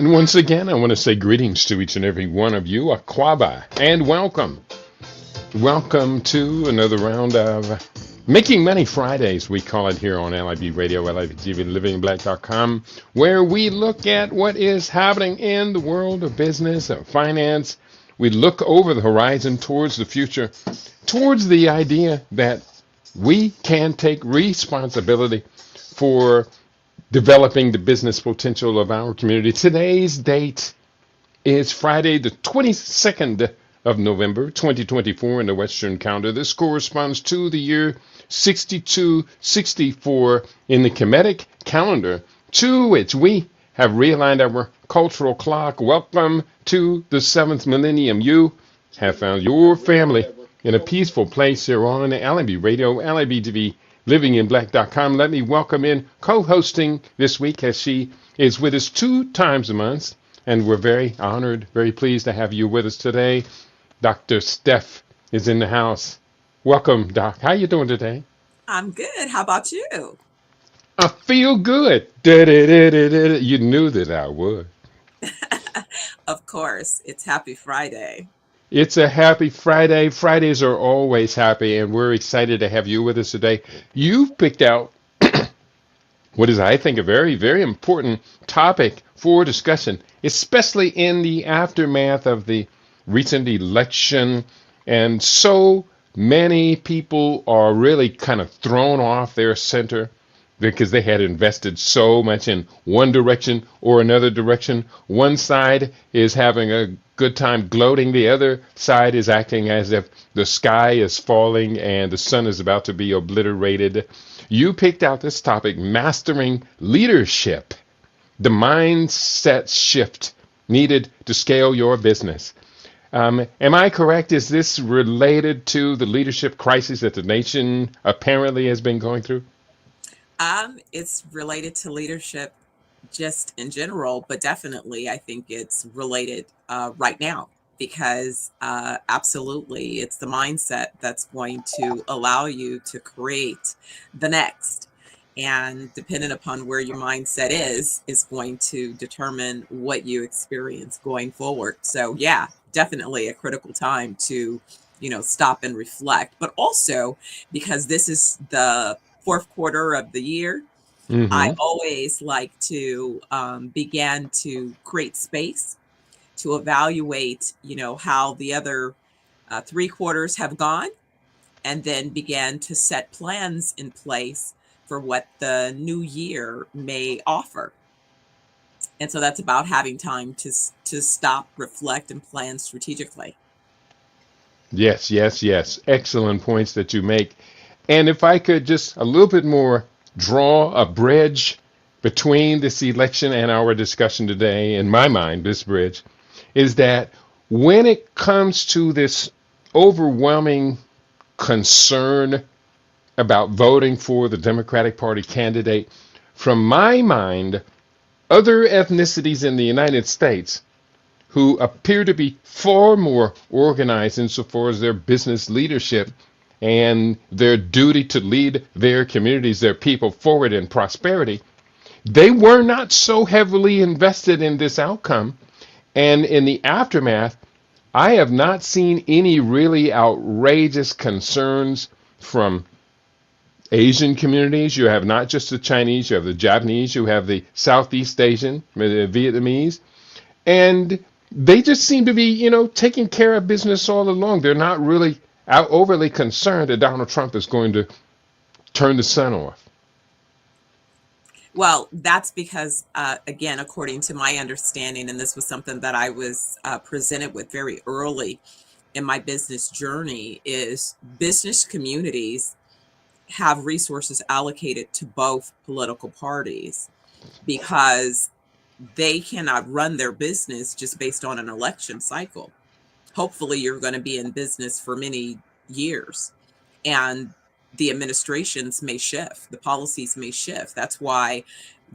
And once again, I want to say greetings to each and every one of you, Aquaba, and welcome. Welcome to another round of Making Money Fridays, we call it here on LIB Radio, LIBTV, LivingBlack.com, where we look at what is happening in the world of business and finance. We look over the horizon towards the future, towards the idea that we can take responsibility for developing the business potential of our community. Today's date is Friday, the 22nd of November, 2024 in the Western calendar. This corresponds to the year 6264 in the Kemetic calendar, to which we have realigned our cultural clock. Welcome to the seventh millennium. You have found your family in a peaceful place here on LIB Radio, LIBTV, livinginblack.com. Let me welcome in co-hosting this week, as she is with us 2 times a month, and we're very honored, very pleased to have you with us today. Dr. Steph is in the house. Welcome, Doc. How you doing today? I'm good. How about you? I feel good. Da-da-da-da-da. You knew that I would. Of course, it's Happy Friday. It's a happy Friday. Fridays are always happy, and we're excited to have you with us today. You've picked out what is, I think, a very, very important topic for discussion, especially in the aftermath of the recent election. And so many people are really kind of thrown off their center because they had invested so much in one direction or another direction. One side is having a good time gloating, the other side is acting as if the sky is falling and the sun is about to be obliterated. You picked out this topic, mastering leadership, the mindset shift needed to scale your business. Am I correct? Is this related to the leadership crisis that the nation apparently has been going through? It's related to leadership just in general, but definitely I think it's related right now because absolutely it's the mindset that's going to allow you to create the next. And depending upon where your mindset is going to determine what you experience going forward. So yeah, definitely a critical time to, stop and reflect, but also because this is the fourth quarter of the year, I Mm-hmm. always like to begin to create space to evaluate, how the other 3 quarters have gone, and then begin to set plans in place for what the new year may offer. And so that's about having time to stop, reflect, and plan strategically. Yes, yes, yes. Excellent points that you make. And if I could just a little bit more draw a bridge between this election and our discussion today, in my mind, this bridge is that when it comes to this overwhelming concern about voting for the Democratic Party candidate, from my mind, other ethnicities in the United States who appear to be far more organized insofar as their business leadership and their duty to lead their communities, their people forward in prosperity, they were not so heavily invested in this outcome. And in the aftermath, I have not seen any really outrageous concerns from Asian communities. You have not just the Chinese, you have the Japanese, you have the Southeast Asian, the Vietnamese, and they just seem to be, taking care of business all along. They're not really overly concerned that Donald Trump is going to turn the sun off. Well, that's because, again, according to my understanding, and this was something that I was presented with very early in my business journey, is business communities have resources allocated to both political parties because they cannot run their business just based on an election cycle. Hopefully, you're going to be in business for many years, and the administrations may shift, the policies may shift. That's why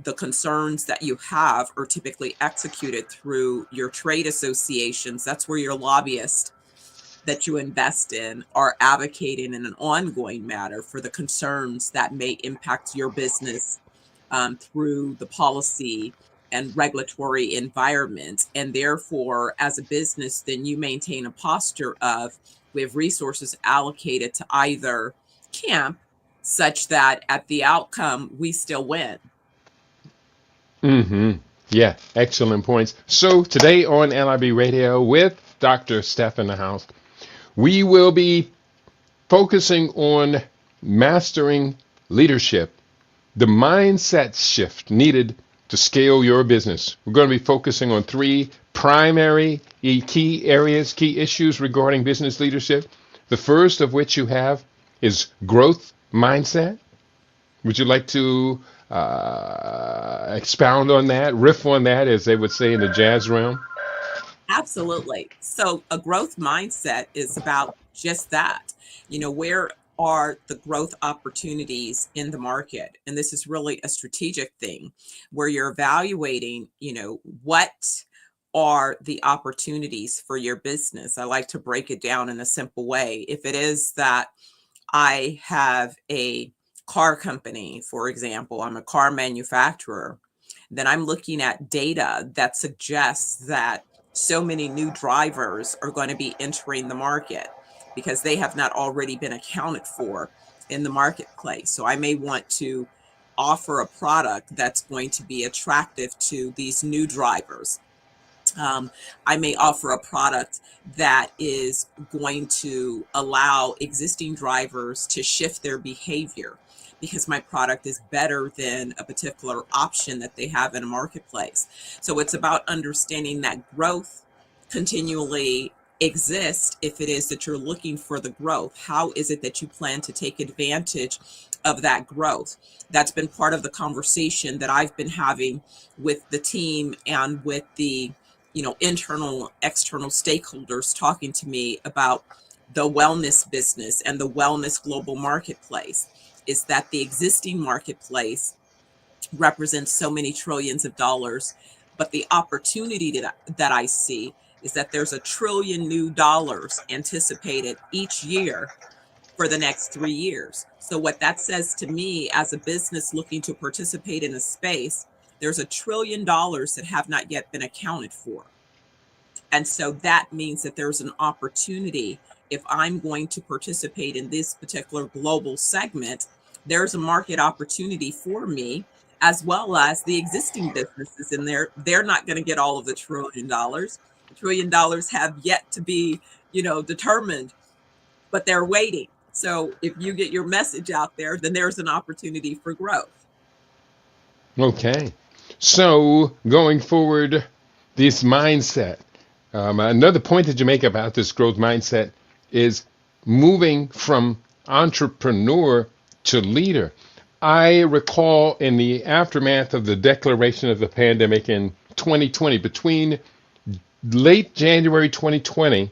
the concerns that you have are typically executed through your trade associations. That's where your lobbyists that you invest in are advocating in an ongoing matter for the concerns that may impact your business through the policy and regulatory environment. And therefore, as a business, then you maintain a posture of we have resources allocated to either camp such that at the outcome, we still win. Mm-hmm. Yeah, excellent points. So today on LIB Radio with Dr. Steph in the house, we will be focusing on mastering leadership, the mindset shift needed to scale your business. We're going to be focusing on three primary key areas, key issues regarding business leadership. The first of which you have is growth mindset. Would you like to expound on that, riff on that, as they would say in the jazz realm? Absolutely. So a growth mindset is about just that. Where are the growth opportunities in the market? And this is really a strategic thing where you're evaluating, what are the opportunities for your business? I like to break it down in a simple way. If it is that I have a car company, for example, I'm a car manufacturer, then I'm looking at data that suggests that so many new drivers are going to be entering the market because they have not already been accounted for in the marketplace. So I may want to offer a product that's going to be attractive to these new drivers. um, I may offer a product that is going to allow existing drivers to shift their behavior because my product is better than a particular option that they have in a marketplace. So it's about understanding that growth continually exists. If it is that you're looking for the growth, how is it that you plan to take advantage of that growth? That's been part of the conversation that I've been having with the team and with the internal, external stakeholders talking to me about the wellness business and the wellness global marketplace. Is that the existing marketplace represents so many trillions of dollars, but the opportunity that I see is that there's a trillion new dollars anticipated each year for the next 3 years. So, what that says to me as a business looking to participate in a space, there's $1 trillion that have not yet been accounted for. And so that means that there's an opportunity. If I'm going to participate in this particular global segment, there's a market opportunity for me, as well as the existing businesses in there. They're not going to get all of the $1 trillion. The $1 trillion have yet to be, determined, but they're waiting. So if you get your message out there, then there's an opportunity for growth. Okay. So going forward, this mindset. Another point that you make about this growth mindset is moving from entrepreneur to leader. I recall in the aftermath of the declaration of the pandemic in 2020, between late January 2020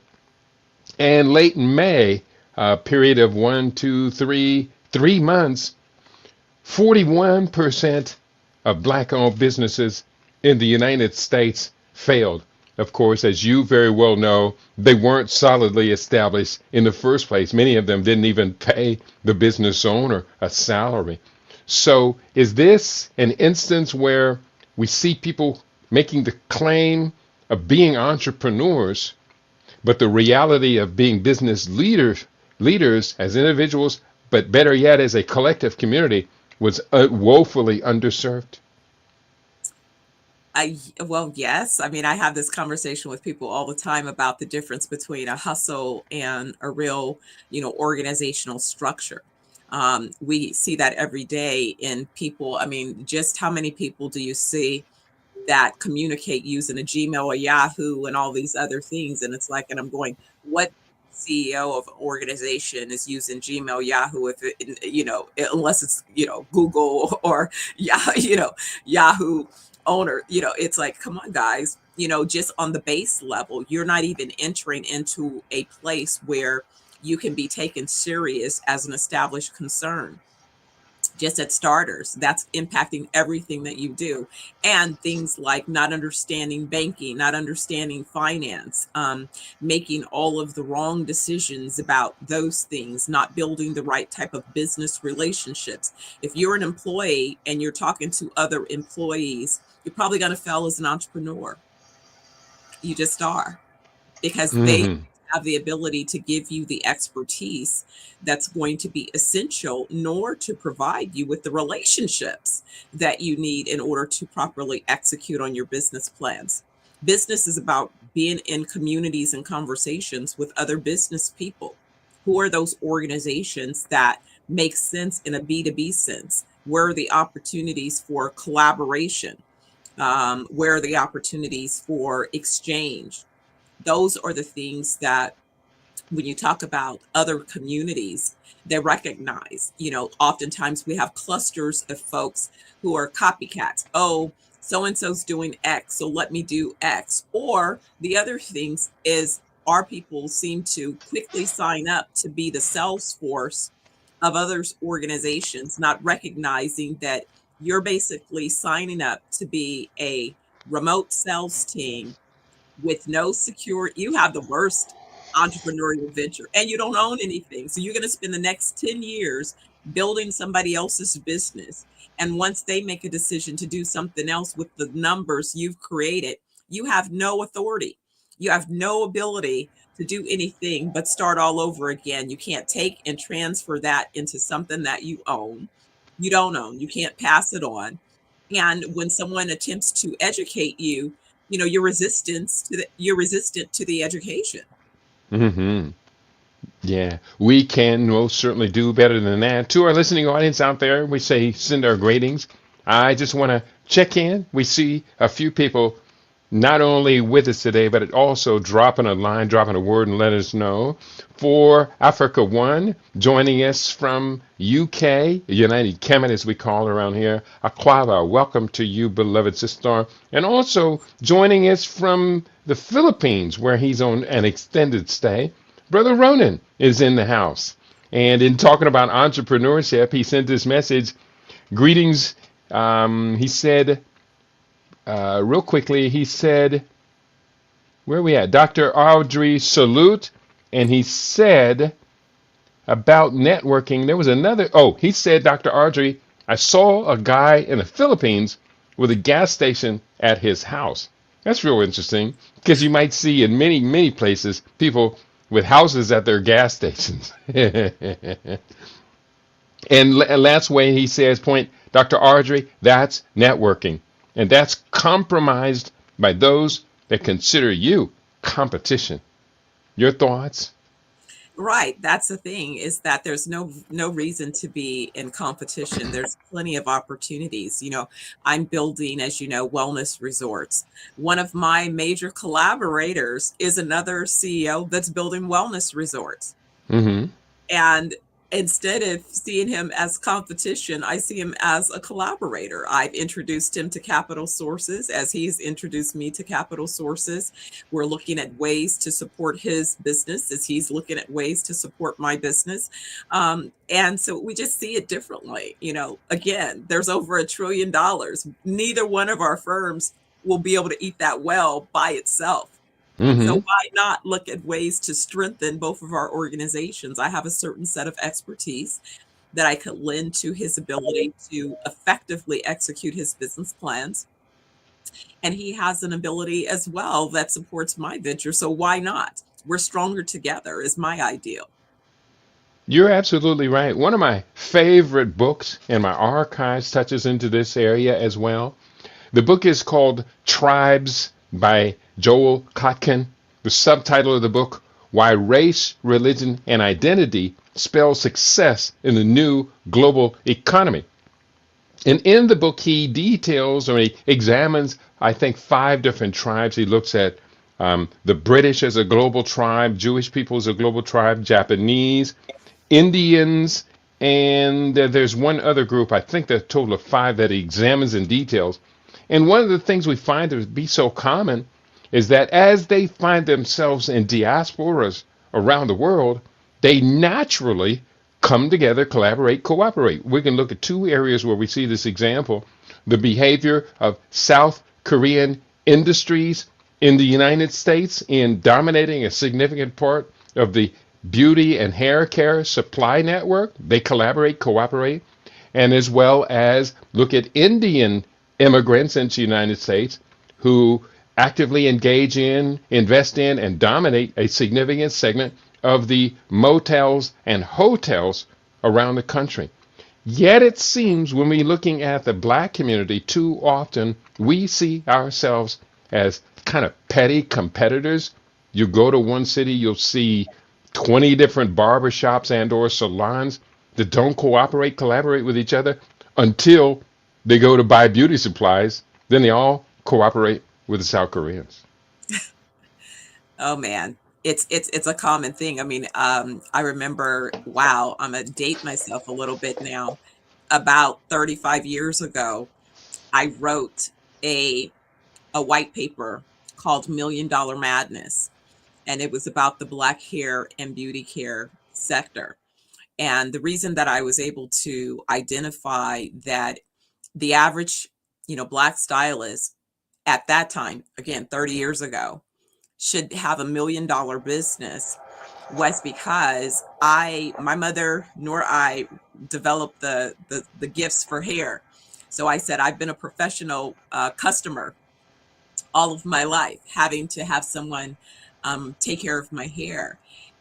and late May, a period of 3 months, 41% of black owned businesses in the United States failed. Of course, as you very well know, they weren't solidly established in the first place. Many of them didn't even pay the business owner a salary. So, is this an instance where we see people making the claim of being entrepreneurs, but the reality of being business leaders as individuals, but better yet as a collective community, was woefully underserved? Well, yes. I mean, I have this conversation with people all the time about the difference between a hustle and a real, organizational structure. We see that every day in people. I mean, just how many people do you see that communicate using a Gmail or Yahoo and all these other things? And it's like, and I'm going, what CEO of an organization is using Gmail, Yahoo, if it, unless it's, Google or Yahoo owner, it's like, come on, guys, just on the base level, you're not even entering into a place where you can be taken serious as an established concern. just at starters. That's impacting everything that you do. And things like not understanding banking, not understanding finance, making all of the wrong decisions about those things, not building the right type of business relationships. If you're an employee and you're talking to other employees, you're probably going to fail as an entrepreneur. You just are, because they Hmm. have the ability to give you the expertise that's going to be essential, nor to provide you with the relationships that you need in order to properly execute on your business plans. Business is about being in communities and conversations with other business people. Who are those organizations that make sense in a B2B sense? Where are the opportunities for collaboration? Where are the opportunities for exchange? Those are the things that, when you talk about other communities, they recognize. Oftentimes we have clusters of folks who are copycats. Oh, so and so's doing X, so let me do X. Or the other things is, our people seem to quickly sign up to be the sales force of others organizations, not recognizing that you're basically signing up to be a remote sales team with no secure. You have the worst entrepreneurial venture and you don't own anything. So you're going to spend the next 10 years building somebody else's business. And once they make a decision to do something else with the numbers you've created, you have no authority. You have no ability to do anything but start all over again. You can't take and transfer that into something that you own. You don't own. You can't pass it on. And when someone attempts to educate you, you're resistant to the education. Hmm. Yeah, we can most certainly do better than that. To our listening audience out there, we say send our greetings. I just want to check in. We see a few people not only with us today, but also dropping a line, dropping a word, and let us know. For Africa One, joining us from UK, United Kingdom as we call around here, Aquava, welcome to you, beloved sister. And also joining us from the Philippines, where he's on an extended stay, Brother Ronan is in the house. And in talking about entrepreneurship, he sent this message, greetings. He said, real quickly, he said, where are we at? Dr. Audrey Salute. And he said about networking, there was another. Oh, he said, Dr. Audrey, I saw a guy in the Philippines with a gas station at his house. That's real interesting because you might see in many, many places people with houses at their gas stations. And last way he says, point, Dr. Ardrey, that's networking. And that's compromised by those that consider you competition. Your thoughts? Right. That's the thing, is that there's no reason to be in competition. There's plenty of opportunities. I'm building, as you know, wellness resorts. One of my major collaborators is another CEO that's building wellness resorts. Mm-hmm. And instead of seeing him as competition, I see him as a collaborator. I've introduced him to capital sources as he's introduced me to capital sources. We're looking at ways to support his business as he's looking at ways to support my business. And so we just see it differently. Again, there's over $1 trillion. Neither one of our firms will be able to eat that well by itself. So Mm-hmm. why not look at ways to strengthen both of our organizations? I have a certain set of expertise that I could lend to his ability to effectively execute his business plans. And he has an ability as well that supports my venture. So why not? We're stronger together is my ideal. You're absolutely right. One of my favorite books in my archives touches into this area as well. The book is called Tribes by Joel Kotkin. The subtitle of the book, Why Race, Religion, and Identity Spell Success in the New Global Economy. And in the book, he details or he examines, I think, 5 different tribes. He looks at the British as a global tribe, Jewish people as a global tribe, Japanese, Indians, and there's one other group, I think the total of 5 that he examines in details. And one of the things we find to be so common is that as they find themselves in diasporas around the world, they naturally come together, collaborate, cooperate. We can look at two areas where we see this example: the behavior of South Korean industries in the United States in dominating a significant part of the beauty and hair care supply network. They collaborate, cooperate, and as well as look at Indian immigrants into the United States who actively engage in, invest in, and dominate a significant segment of the motels and hotels around the country. Yet it seems when we're looking at the black community, too often we see ourselves as kind of petty competitors. You go to one city, you'll see 20 different barbershops and or salons that don't cooperate, collaborate with each other until they go to buy beauty supplies. Then they all cooperate with the South Koreans. Oh man, it's a common thing. I mean, I remember, wow, I'm gonna date myself a little bit now. About 35 years ago, I wrote a a white paper called Million Dollar Madness, and it was about the black hair and beauty care sector. And the reason that I was able to identify that the average, black stylist at that time, again, 30 years ago, should have $1 million business was because my mother nor I developed the gifts for hair. So I said I've been a professional customer all of my life, having to have someone take care of my hair.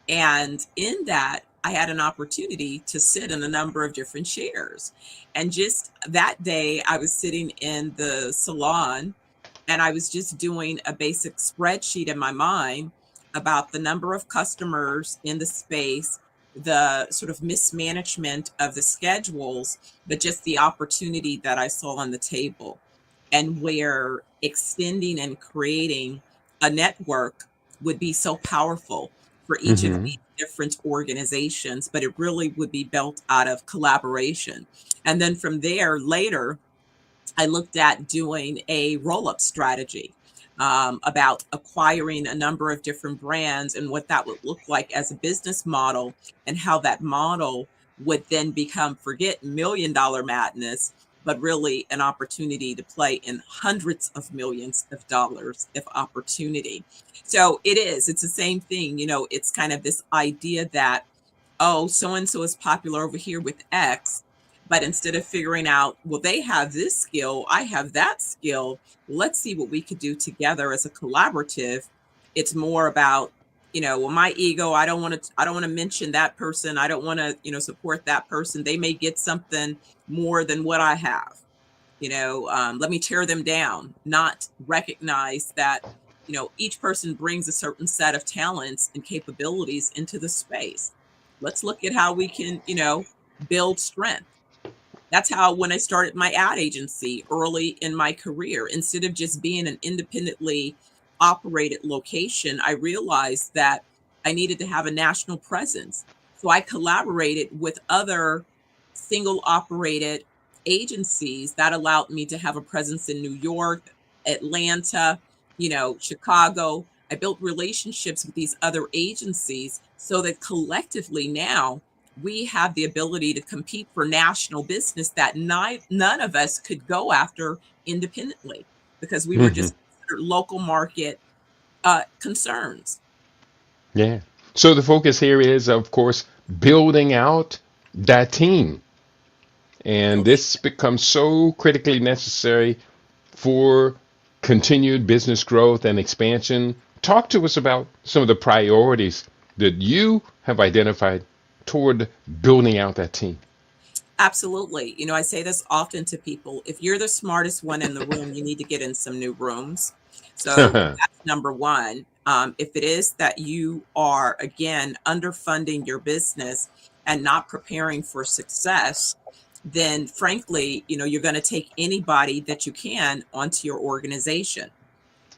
And in that, I had an opportunity to sit in a number of different chairs. And just that day, I was sitting in the salon and I was just doing a basic spreadsheet in my mind about the number of customers in the space, the sort of mismanagement of the schedules, but just the opportunity that I saw on the table, and where extending and creating a network would be so powerful for each of Mm-hmm. these different organizations, but it really would be built out of collaboration. And then from there, later, I looked at doing a roll up strategy about acquiring a number of different brands and what that would look like as a business model, and how that model would then become, forget $1 million madness, but really an opportunity to play in hundreds of millions of dollars of opportunity. So it's the same thing. It's kind of this idea that, oh, so and so is popular over here with X. But instead of figuring out, well, they have this skill, I have that skill, let's see what we could do together as a collaborative. It's more about, well, my ego, I don't want to mention that person. I don't want to, support that person. They may get something more than what I have. Let me tear them down, not recognize that, each person brings a certain set of talents and capabilities into the space. Let's look at how we can, build strength. That's how, when I started my ad agency early in my career, instead of just being an independently operated location, I realized that I needed to have a national presence. So I collaborated with other single operated agencies that allowed me to have a presence in New York, Atlanta, Chicago. I built relationships with these other agencies so that collectively now we have the ability to compete for national business that none of us could go after independently, because we were Mm-hmm. just considered local market concerns. Yeah. So the focus here is, of course, building out that team. And Building. this becomes so critically necessary for continued business growth and expansion. Talk to us about some of the priorities that you have identified toward building out that team. Absolutely. I say this often to people. If you're the smartest one in the room, you need to get in some new rooms. So that's number one. If it is that you are, again, underfunding your business and not preparing for success, then frankly, you're going to take anybody that you can onto your organization,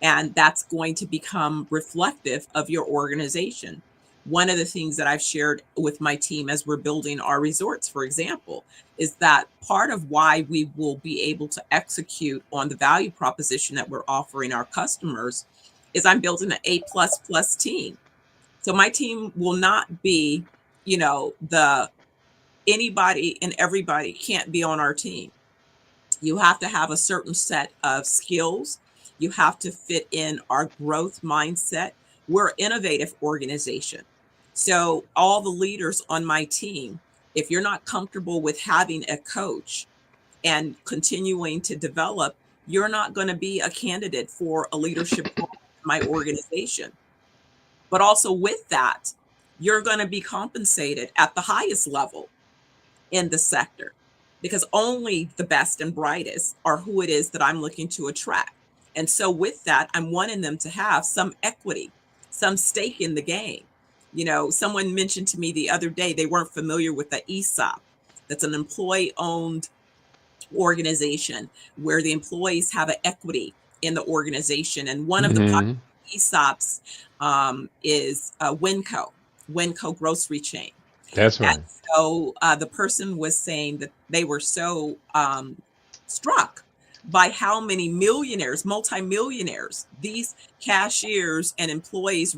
and that's going to become reflective of your organization. One of the things that I've shared with my team as we're building our resorts, for example, is that part of why we will be able to execute on the value proposition that we're offering our customers is I'm building an A++ team. So my team will not be, the Anybody and everybody can't be on our team. You have to have a certain set of skills. You have to fit in our growth mindset. We're an innovative organization. So, all the leaders on my team, if you're not comfortable with having a coach and continuing to develop, you're not going to be a candidate for a leadership role in my organization. But also, with that, you're going to be compensated at the highest level in the sector, because only the best and brightest are who it is that I'm looking to attract. And so with that, I'm wanting them to have some equity, some stake in the game. Someone mentioned to me the other day they weren't familiar with the ESOP. That's an employee owned organization where the employees have an equity in the organization. And one of the popular Hmm. ESOPs is Winco grocery chain. That's And right. so the person was saying that they were so struck by how many millionaires, multimillionaires, these cashiers and employees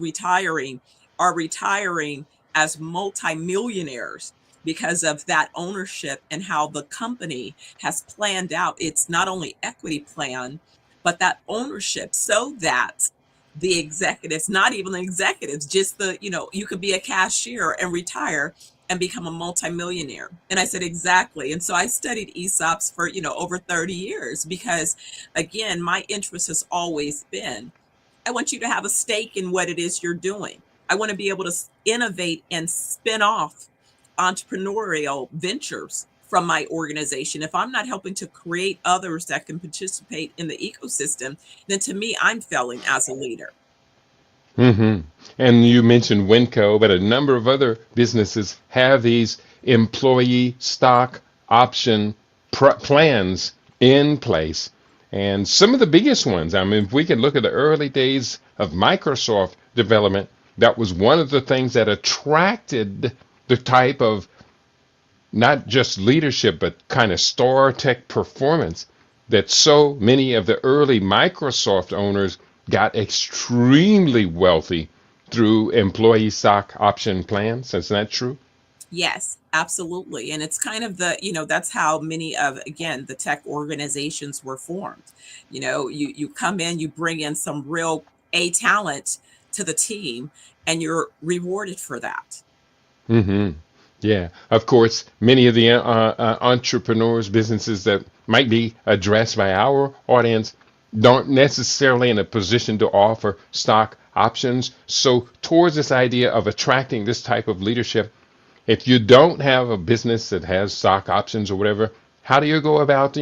are retiring as multimillionaires because of that ownership and how the company has planned out its not only equity plan, but that ownership so that the executives, not even the executives, just you could be a cashier and retire and become a multimillionaire. And I said, exactly. And so I studied ESOPs for, over 30 years because, again, my interest has always been, I want you to have a stake in what it is you're doing. I want to be able to innovate and spin off entrepreneurial ventures from my organization. If I'm not helping to create others that can participate in the ecosystem, then to me, I'm failing as a leader. Hmm. And you mentioned Winco, but a number of other businesses have these employee stock option plans in place. And some of the biggest ones, I mean, if we can look at the early days of Microsoft development, that was one of the things that attracted the type of not just leadership, but kind of star tech performance that so many of the early Microsoft owners got extremely wealthy through employee stock option plans. Is that true? Yes, absolutely. And it's kind of that's how many of, again, the tech organizations were formed. You come in, you bring in some real A talent to the team, and you're rewarded for that. Hmm. Yeah. Of course, many of the entrepreneurs, businesses that might be addressed by our audience don't necessarily in a position to offer stock options. So, towards this idea of attracting this type of leadership, if you don't have a business that has stock options or whatever, how do you go about,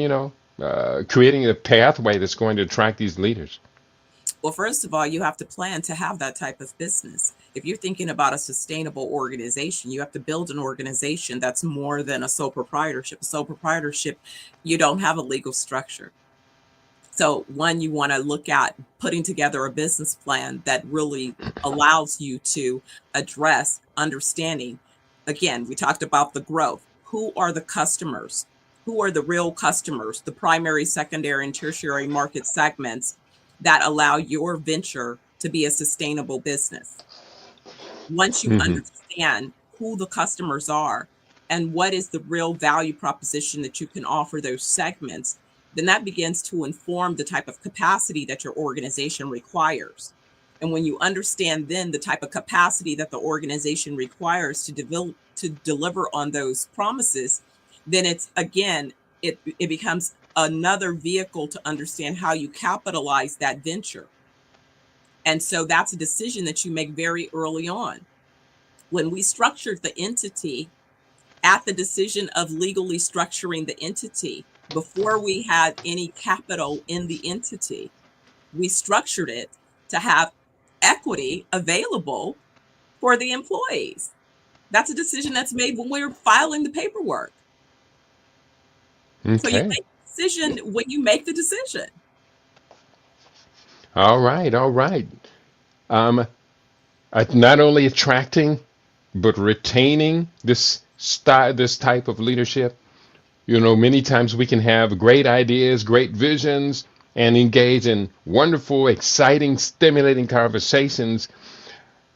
creating a pathway that's going to attract these leaders? Well, first of all, you have to plan to have that type of business. If you're thinking about a sustainable organization, you have to build an organization that's more than a sole proprietorship. A sole proprietorship, you don't have a legal structure. So, one, you want to look at putting together a business plan that really allows you to address understanding. Again, we talked about the growth. Who are the customers? Who are the real customers, the primary, secondary, and tertiary market segments that allow your venture to be a sustainable business? Once you Hmm. understand who the customers are and what is the real value proposition that you can offer those segments, then that begins to inform the type of capacity that your organization requires. And when you understand then the type of capacity that the organization requires to deliver on those promises, then it's again, it becomes another vehicle to understand how you capitalize that venture. And so that's a decision that you make very early on. When we structured the entity, at the decision of legally structuring the entity, before we had any capital in the entity, we structured it to have equity available for the employees. That's a decision that's made when we're filing the paperwork. So you Okay. make the decision when you make the decision. All right. All right. Um, not only attracting, but retaining this type of leadership. Many times we can have great ideas, great visions, and engage in wonderful, exciting, stimulating conversations.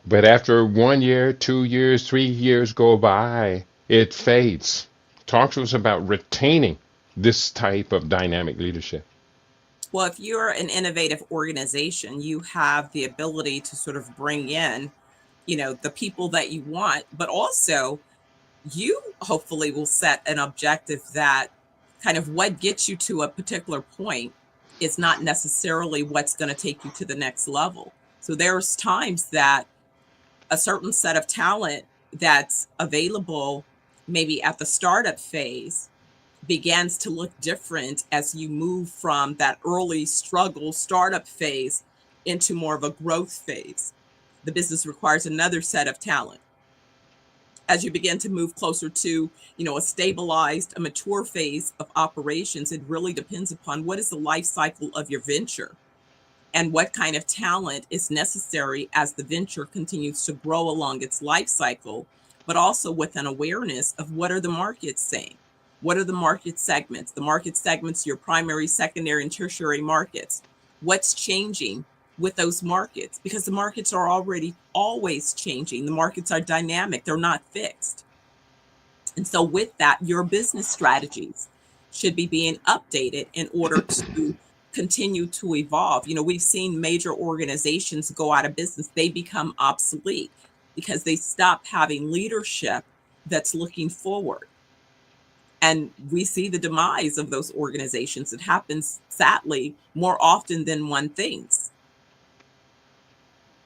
But after 1 year, 2 years, 3 years go by, it fades. Talk to us about retaining this type of dynamic leadership. Well, if you're an innovative organization, you have the ability to sort of bring in, the people that you want, but also you hopefully will set an objective that kind of what gets you to a particular point is not necessarily what's going to take you to the next level. So there's times that a certain set of talent that's available maybe at the startup phase begins to look different as you move from that early struggle startup phase into more of a growth phase. The business requires another set of talent. As you begin to move closer to, a stabilized, a mature phase of operations, it really depends upon what is the life cycle of your venture and what kind of talent is necessary as the venture continues to grow along its life cycle, but also with an awareness of what are the markets saying? What are the market segments? The market segments, your primary, secondary, and tertiary markets. What's changing with those markets? Because the markets are already always changing. The markets are dynamic, they're not fixed. And so, with that, your business strategies should be being updated in order to continue to evolve. We've seen major organizations go out of business, they become obsolete because they stop having leadership that's looking forward. And we see the demise of those organizations. It happens, sadly, more often than one thinks.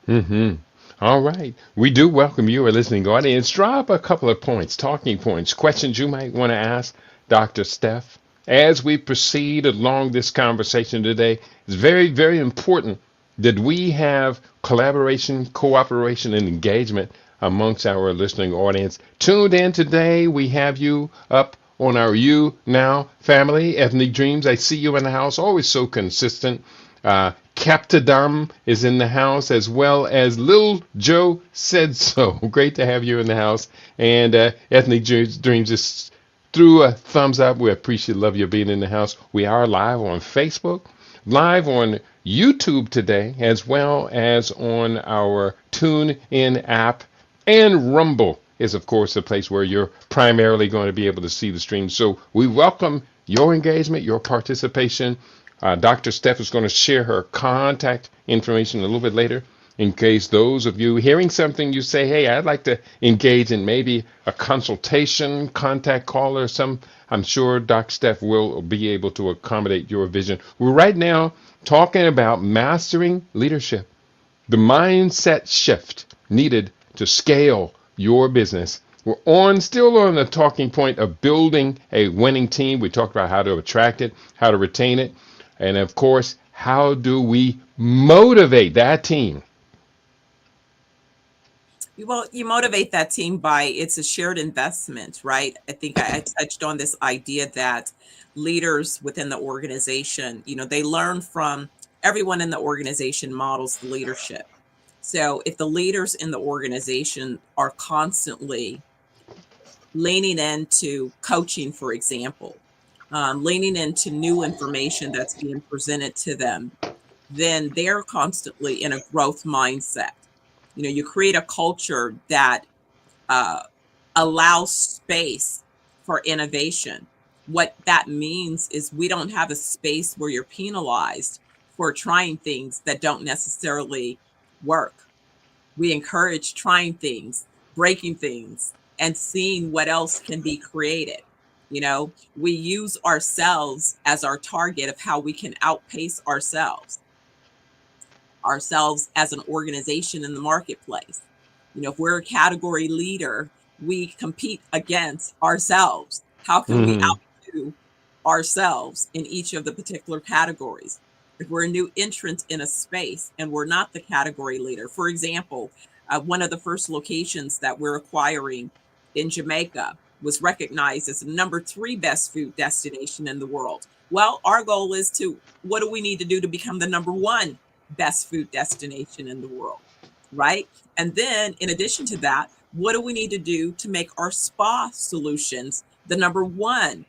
Mm-hmm. All right. We do welcome you, our listening audience. Drop a couple of points, talking points, questions you might want to ask Dr. Steph. As we proceed along this conversation today, it's very, very important that we have collaboration, cooperation, and engagement amongst our listening audience. Tuned in today, we have you up on our You Now family, Ethnic Dreams. I see you in the house, always so consistent. Captadum is in the house, as well as Lil Joe Said So. Great to have you in the house. And Ethnic Dreams just threw a thumbs up. We appreciate, love you being in the house. We are live on Facebook, live on YouTube today, as well as on our TuneIn app. And Rumble is, of course, the place where you're primarily going to be able to see the stream. So we welcome your engagement, your participation. Dr. Steph is going to share her contact information a little bit later in case those of you hearing something you say, hey, I'd like to engage in maybe a consultation, contact call or some. I'm sure Dr. Steph will be able to accommodate your vision. We're right now talking about mastering leadership, the mindset shift needed to scale your business. We're still on the talking point of building a winning team. We talked about how to attract it, how to retain it. And of course, how do we motivate that team? Well, you motivate that team by it's a shared investment, right? I think I touched on this idea that leaders within the organization, they learn from everyone in the organization models the leadership. So if the leaders in the organization are constantly leaning into coaching, for example, leaning into new information that's being presented to them, then they're constantly in a growth mindset. You create a culture that uh, allows space for innovation. What that means is we don't have a space where you're penalized for trying things that don't necessarily work. We encourage trying things, breaking things, and seeing what else can be created. We use ourselves as our target of how we can outpace ourselves as an organization in the marketplace. If we're a category leader, we compete against ourselves. How can we Mm-hmm. outdo ourselves in each of the particular categories? If we're a new entrant in a space and we're not the category leader, for example, one of the first locations that we're acquiring in Jamaica was recognized as the number 3 best food destination in the world. Well, our goal is what do we need to do to become the number 1 best food destination in the world, right? And then in addition to that, what do we need to do to make our spa solutions the number 1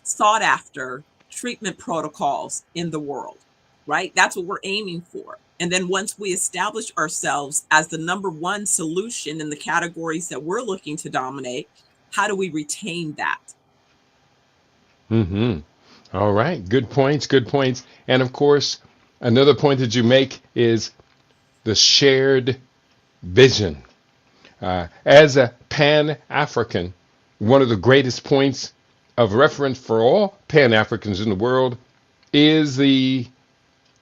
sought after treatment protocols in the world, right? That's what we're aiming for. And then once we establish ourselves as the number 1 solution in the categories that we're looking to dominate, How do we retain that? Mm-hmm. All right. Good points. Good points. And of course, another point that you make is the shared vision. As a Pan African, one of the greatest points of reference for all Pan Africans in the world is the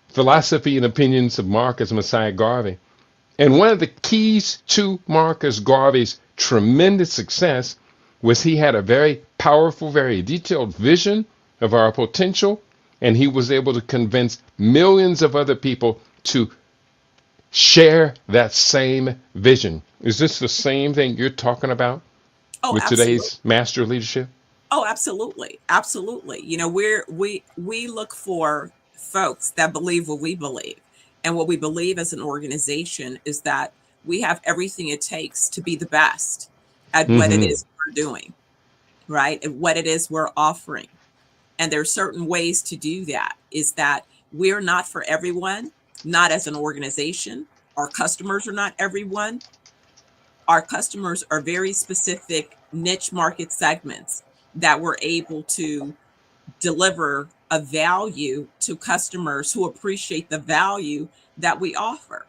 philosophy and opinions of Marcus Messiah Garvey. And one of the keys to Marcus Garvey's tremendous success was he had a very powerful, very detailed vision of our potential, and he was able to convince millions of other people to share that same vision. Is this the same thing you're talking about Oh, with absolutely. today's master leadership? Oh, absolutely. Absolutely. We look for folks that believe what we believe. And what we believe as an organization is that we have everything it takes to be the best at what it Mm-hmm. is we're doing, right? And what it is we're offering. And there are certain ways to do that. Is that we're not for everyone, not as an organization. Our customers are not everyone. Our customers are very specific niche market segments that we're able to deliver a value to customers who appreciate the value that we offer.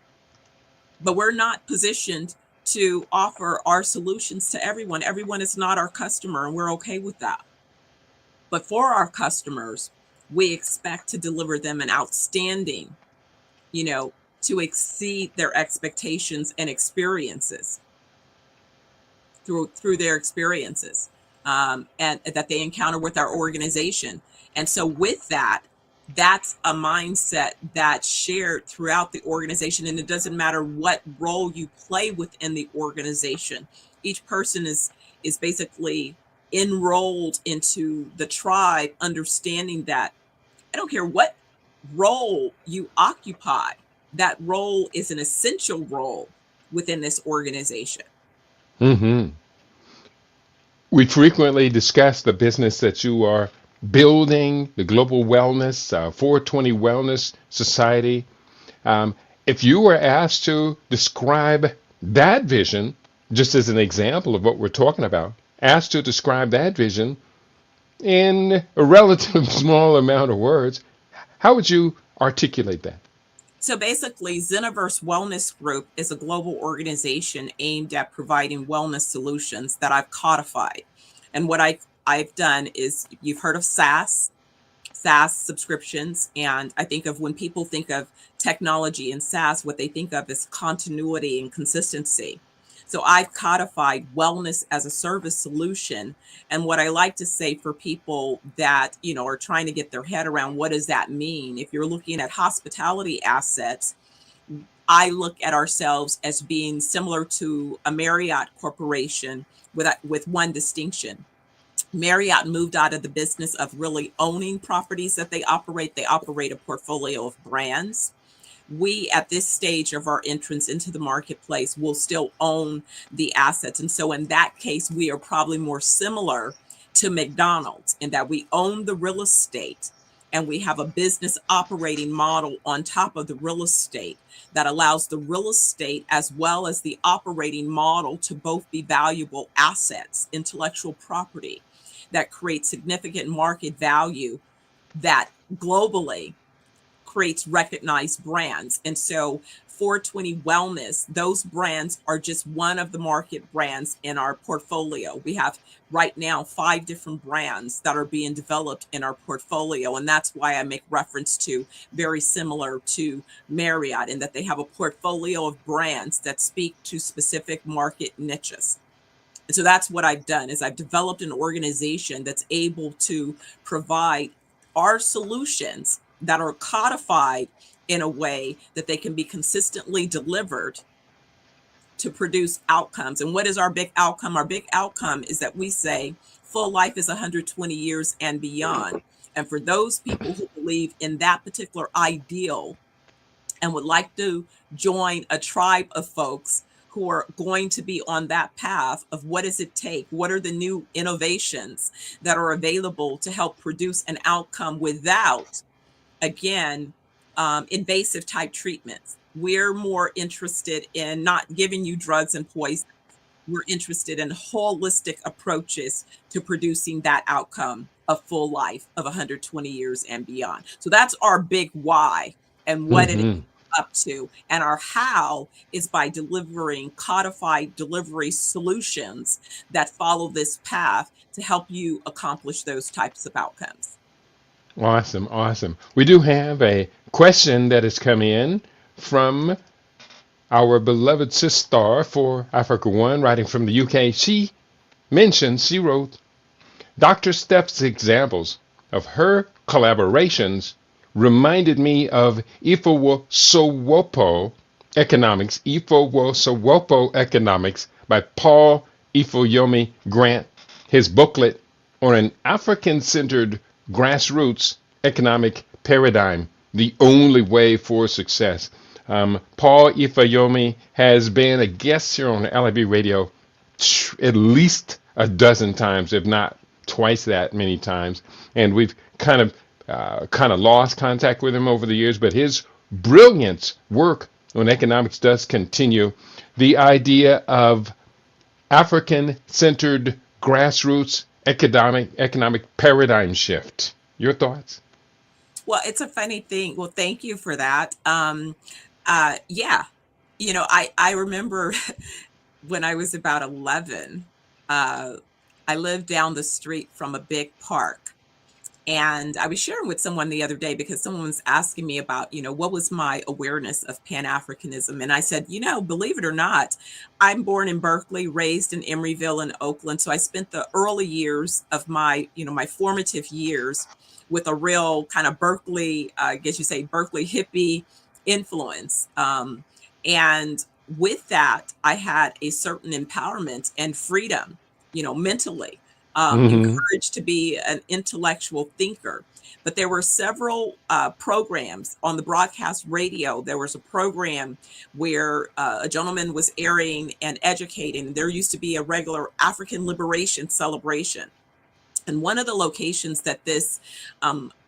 But we're not positioned to offer our solutions to everyone. Everyone is not our customer, and we're okay with that. But for our customers, we expect to deliver them an outstanding, you know, to exceed their expectations and experiences through their experiences, and that they encounter with our organization. And so with that, that's a mindset that's shared throughout the organization, and it doesn't matter what role you play within the organization. Each person is basically enrolled into the tribe, understanding that I don't care what role you occupy, that role is an essential role within this organization. Mm-hmm. We frequently discuss the business that you are building, the global wellness, 420 Wellness Society. Um, if you were asked to describe that vision, just as an example of what we're talking about, asked to describe that vision in a relative small amount of words, how would you articulate that? So basically, Zeniverse Wellness Group is a global organization aimed at providing wellness solutions that I've codified. And what I've done is, you've heard of SaaS subscriptions. And I think of when people think of technology and SaaS, what they think of is continuity and consistency. So I've codified wellness as a service solution. And what I like to say for people that, are trying to get their head around what does that mean? If you're looking at hospitality assets, I look at ourselves as being similar to a Marriott corporation with one distinction. Marriott moved out of the business of really owning properties that they operate. They operate a portfolio of brands. We, at this stage of our entrance into the marketplace, will still own the assets. And so in that case, we are probably more similar to McDonald's in that we own the real estate and we have a business operating model on top of the real estate that allows the real estate as well as the operating model to both be valuable assets, intellectual property that creates significant market value that globally creates recognized brands. And so 420 Wellness, those brands are just one of the market brands in our portfolio. We have right now 5 different brands that are being developed in our portfolio. And that's why I make reference to very similar to Marriott in that they have a portfolio of brands that speak to specific market niches. And so that's what I've done is I've developed an organization that's able to provide our solutions that are codified in a way that they can be consistently delivered to produce outcomes. And what is our big outcome? Our big outcome is that we say full life is 120 years and beyond. And for those people who believe in that particular ideal and would like to join a tribe of folks who are going to be on that path of what does it take? What are the new innovations that are available to help produce an outcome without, again, invasive type treatments? We're more interested in not giving you drugs and poison. we're interested in holistic approaches to producing that outcome of full life of 120 years and beyond. So that's our big why and what it is Hmm. up to. And our how is by delivering codified delivery solutions that follow this path to help you accomplish those types of outcomes. Awesome, awesome. We do have a question that has come in from our beloved sister for Africa One, writing from the UK. She wrote, Dr. Steph's examples of her collaborations reminded me of Ifowosowopol Economics by Paul Ifoyomi Grant, his booklet on an African-centered grassroots economic paradigm, the only way for success. Paul Ifayomi has been a guest here on LIB Radio at least a dozen times, if not twice that many times, and we've kind of lost contact with him over the years. But his brilliance work on economics does continue. The idea of African-centered grassroots economic paradigm shift. Your thoughts? Well, it's a funny thing. Well, thank you for that. Yeah, I remember when I was about 11, uh, I lived down the street from a big park. And I was sharing with someone the other day because someone was asking me about, what was my awareness of Pan-Africanism? And I said, believe it or not, I'm born in Berkeley, raised in Emeryville and Oakland. So I spent the early years of my formative years with a real kind of Berkeley, I guess you say Berkeley hippie influence. And with that, I had a certain empowerment and freedom, mentally, Hmm. encouraged to be an intellectual thinker. But there were several programs on the broadcast radio. There was a program where a gentleman was airing and educating. There used to be a regular African liberation celebration. And one of the locations that this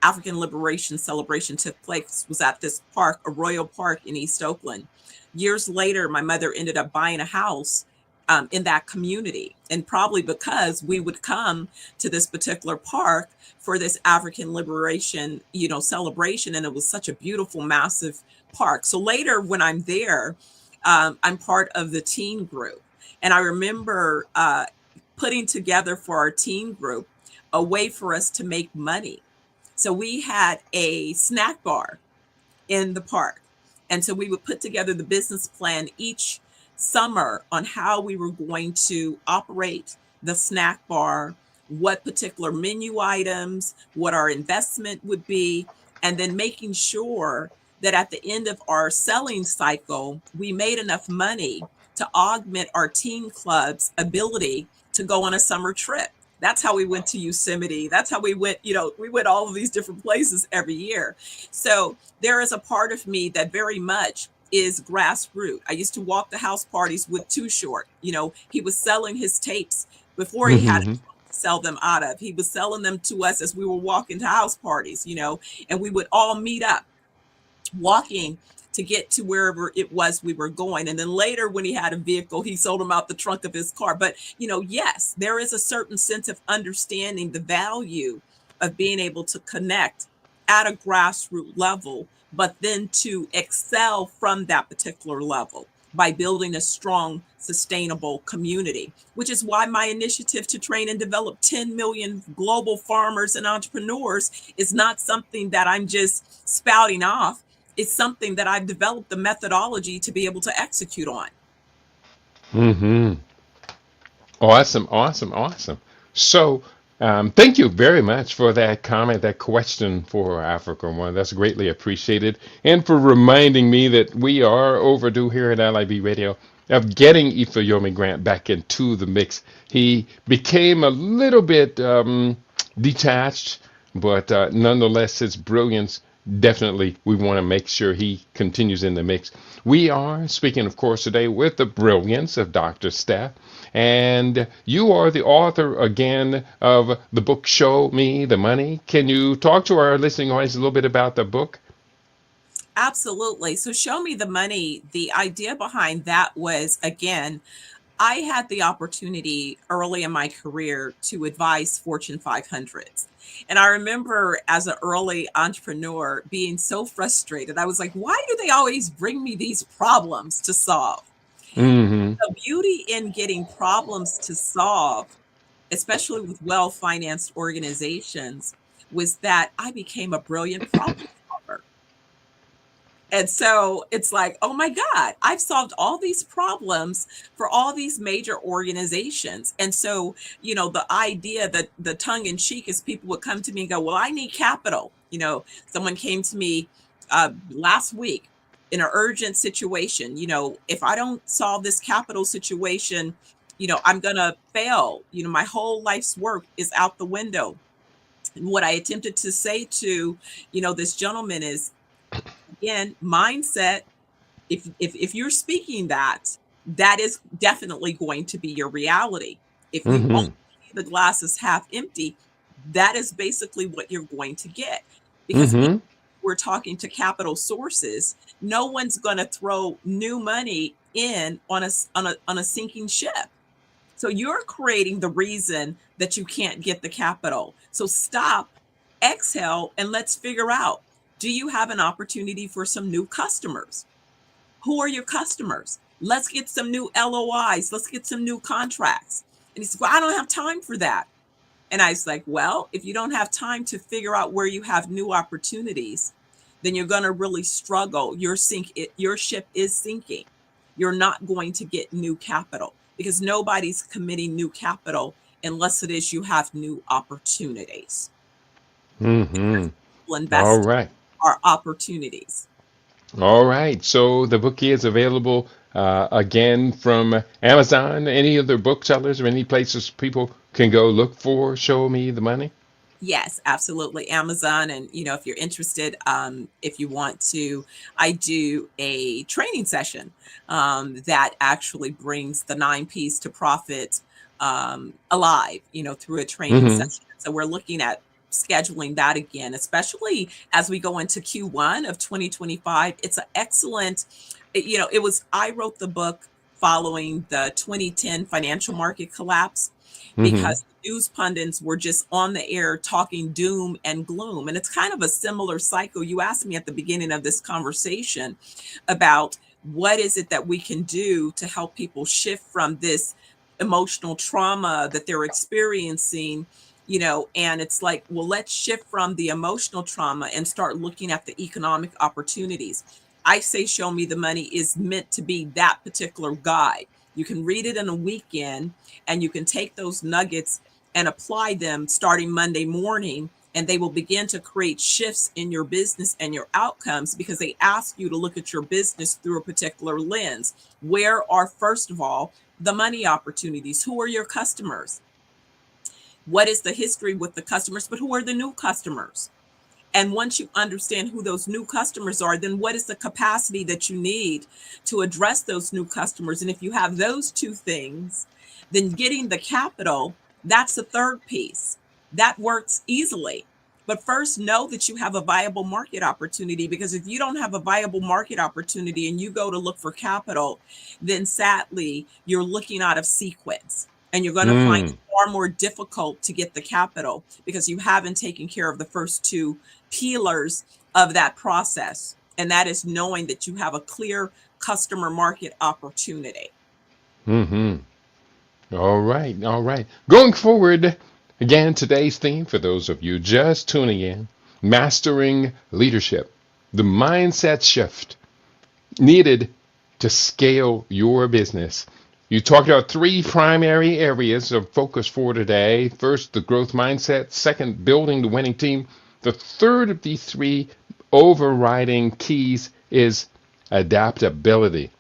African liberation celebration took place was at this park, a royal park in East Oakland. Years later, my mother ended up buying a house in that community. And probably because we would come to this particular park for this African liberation, celebration. And it was such a beautiful, massive park. So later, when I'm there, I'm part of the teen group. And I remember putting together for our teen group a way for us to make money. So we had a snack bar in the park. And so we would put together the business plan each summer on how we were going to operate the snack bar, what particular menu items, what our investment would be, and then making sure that at the end of our selling cycle, we made enough money to augment our teen club's ability to go on a summer trip. That's how we went to Yosemite. That's how we went, we went all of these different places every year. So there is a part of me that very much is grassroots. I used to walk the house parties with Too Short. He was selling his tapes before he had Hmm. to sell them out of. He was selling them to us as we were walking to house parties, and we would all meet up walking to get to wherever it was we were going. And then later, when he had a vehicle, he sold them out the trunk of his car. But, yes, there is a certain sense of understanding the value of being able to connect at a grassroots level, but then to excel from that particular level by building a strong, sustainable community, which is why my initiative to train and develop 10 million global farmers and entrepreneurs is not something that I'm just spouting off. It's something that I've developed the methodology to be able to execute on. Hmm. Awesome, awesome, awesome. So, thank you very much for that comment, that question for Africa One. That's greatly appreciated. And for reminding me that we are overdue here at LIB Radio of getting Ifayomi Grant back into the mix. He became a little bit detached, but nonetheless, his brilliance definitely we want to make sure he continues in the mix. We are speaking, of course, today with the brilliance of Dr. Steph. And you are the author again of the book Show Me the Money. Can you talk to our listening audience a little bit about the book? Absolutely. So, Show Me the Money, the idea behind that was, again, I had the opportunity early in my career to advise Fortune 500s. And I remember as an early entrepreneur being so frustrated. I was like, why do they always bring me these problems to solve? Mm-hmm. The beauty in getting problems to solve, especially with well financed organizations, was that I became a brilliant problem solver. And so it's like, oh my God, I've solved all these problems for all these major organizations. And so, the idea that the tongue in cheek is people would come to me and go, well, I need capital. Someone came to me last week in an urgent situation. If I don't solve this capital situation, I'm going to fail. My whole life's work is out the window. And what I attempted to say to, this gentleman is, again, mindset. If you're speaking that, that is definitely going to be your reality. If you only Mm-hmm. see the glass is half empty, that is basically what you're going to get. Because even Mm-hmm. if we're talking to capital sources, no one's going to throw new money in on a sinking ship. So you're creating the reason that you can't get the capital. So stop, exhale, and let's figure out, do you have an opportunity for some new customers? Who are your customers? Let's get some new LOIs. Let's get some new contracts. And he said, well, I don't have time for that. And I was like, well, if you don't have time to figure out where you have new opportunities, then you're going to really struggle. Your ship is sinking. You're not going to get new capital because nobody's committing new capital unless it is you have new opportunities. Mm-hmm. People All invest right. are opportunities. All right. So the book is available again from Amazon, any other booksellers or any places people can go look for Show Me the Money? Yes, absolutely. Amazon. And, if you're interested, if you want to, I do a training session that actually brings the 9 P's to profit alive, through a training Mm-hmm. session. So we're looking at scheduling that again, especially as we go into Q1 of 2025. It's an excellent, I wrote the book following the 2010 financial market collapse Mm-hmm. because the news pundits were just on the air talking doom and gloom. And it's kind of a similar cycle. You asked me at the beginning of this conversation about what is it that we can do to help people shift from this emotional trauma that they're experiencing. And it's like, well, let's shift from the emotional trauma and start looking at the economic opportunities. I say Show Me the Money is meant to be that particular guide. You can read it in a weekend and you can take those nuggets and apply them starting Monday morning, and they will begin to create shifts in your business and your outcomes because they ask you to look at your business through a particular lens. Where are, first of all, the money opportunities? Who are your customers? What is the history with the customers? But who are the new customers? And once you understand who those new customers are, then what is the capacity that you need to address those new customers? And if you have those two things, then getting the capital, that's the third piece. That works easily. But first, know that you have a viable market opportunity, because if you don't have a viable market opportunity and you go to look for capital, then sadly, you're looking out of sequence and you're going to find it Mm. far more difficult to get the capital because you haven't taken care of the first two pillars of that process. And that is knowing that you have a clear customer market opportunity. Mm-hmm. All right. All right. Going forward, again, today's theme for those of you just tuning in, mastering leadership, the mindset shift needed to scale your business. You talked about three primary areas of focus for today. First, the growth mindset. Second, building the winning team. The third of these three overriding keys is adaptability.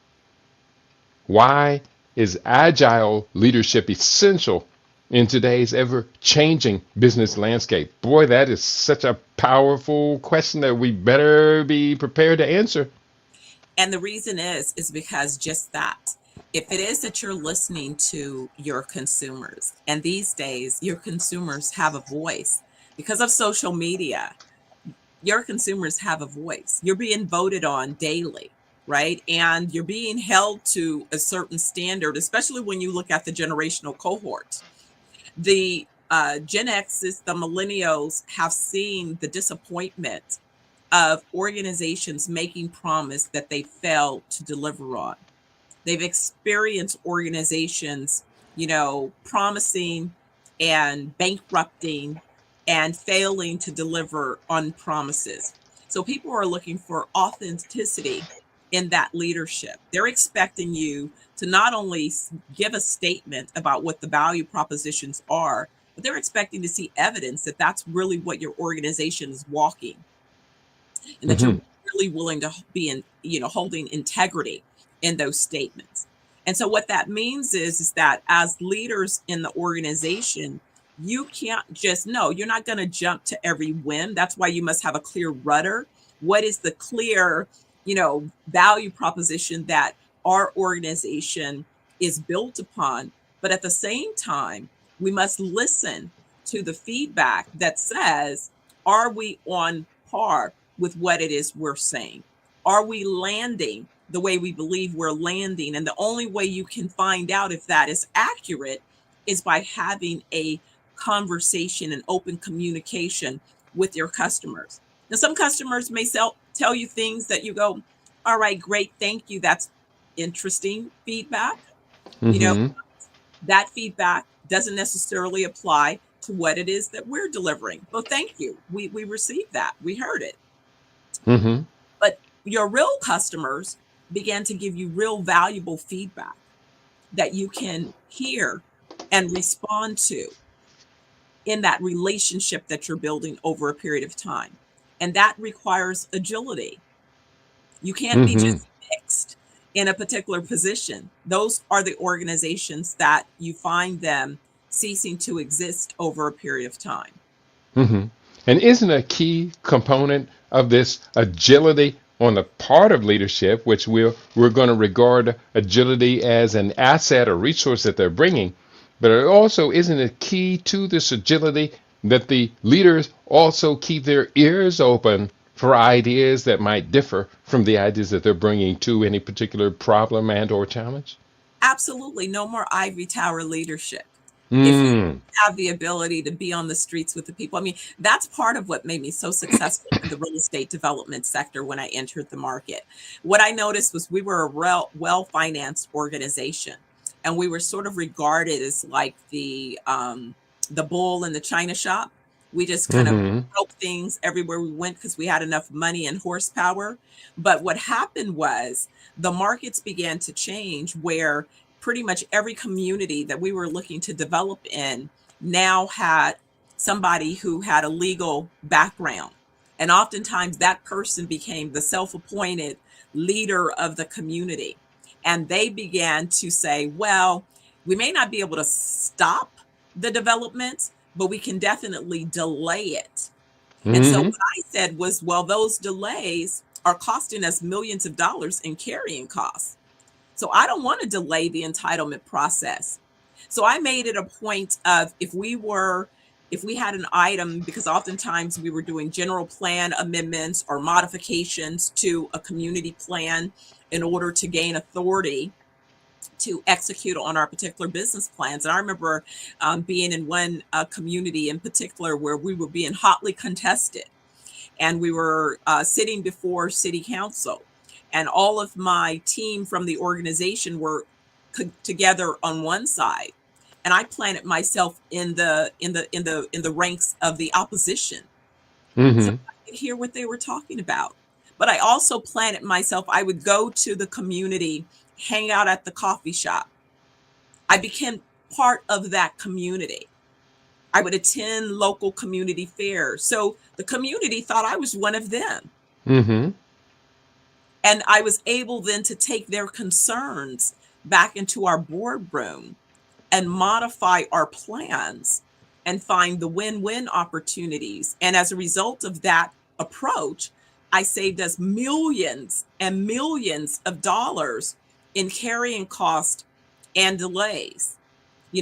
Why is agile leadership essential in today's ever changing business landscape? Boy, that is such a powerful question that we better be prepared to answer. And the reason is because just that. If it is that you're listening to your consumers, and these days your consumers have a voice because of social media, your consumers have a voice. You're being voted on daily. right? And you're being held to a certain standard, especially when you look at the generational cohorts. The Gen X's, the millennials, have seen the disappointment of organizations making promise that they failed to deliver on. They've experienced organizations, promising and bankrupting and failing to deliver on promises. So people are looking for authenticity in that leadership. They're expecting you to not only give a statement about what the value propositions are, but they're expecting to see evidence that that's really what your organization is walking, and that you're Hmm. really willing to be in, holding integrity in those statements. And so what that means is that as leaders in the organization, you can't just, no, you're not going to jump to every whim. That's why you must have a clear rudder. What is the clear, value proposition that our organization is built upon? But at the same time, we must listen to the feedback that says, are we on par with what it is we're saying? Are we landing the way we believe we're landing? And the only way you can find out if that is accurate is by having a conversation and open communication with your customers. Now, some customers may tell you things that you go, all right, great, thank you. That's interesting feedback. You know, Hmm. that feedback doesn't necessarily apply to what it is that we're delivering. Well, thank you. We received that. We heard it. Hmm. But your real customers began to give you real valuable feedback that you can hear and respond to in that relationship that you're building over a period of time. And that requires agility. You can't be Hmm. just fixed in a particular position. Those are the organizations that you find them ceasing to exist over a period of time. Hmm. And isn't a key component of this agility on the part of leadership, which we're going to regard agility as an asset or resource that they're bringing, but it also isn't a key to this agility that the leaders also keep their ears open for ideas that might differ from the ideas that they're bringing to any particular problem and or challenge? Absolutely no more ivory tower leadership. If you Mm. have the ability to be on the streets with the people, I mean, that's part of what made me so successful in the real estate development sector when I entered the market. What I noticed was we were a well-financed organization, and we were sort of regarded as like the bull in the china shop. We just kind of Hmm. broke things everywhere we went because we had enough money and horsepower. But what happened was the markets began to change where pretty much every community that we were looking to develop in now had somebody who had a legal background. And oftentimes that person became the self appointed leader of the community. And they began to say, well, we may not be able to stop the development, but we can definitely delay it. And so Hmm. what I said was, well, those delays are costing us millions of dollars in carrying costs. So I don't want to delay the entitlement process. So I made it a point of if we had an item, because oftentimes we were doing general plan amendments or modifications to a community plan in order to gain authority to execute on our particular business plans. And I remember being in one community in particular where we were being hotly contested, and we were sitting before city council, and all of my team from the organization were together on one side, and I planted myself in the ranks of the opposition so Hmm. I could hear what they were talking about. But I also planted myself. I would go to the community, hang out at the coffee shop. I became part of that community. I would attend local community fairs. So the community thought I was one of them. Hmm. And I was able then to take their concerns back into our boardroom and modify our plans and find the win-win opportunities. And as a result of that approach, I saved us millions and millions of dollars in carrying cost and delays.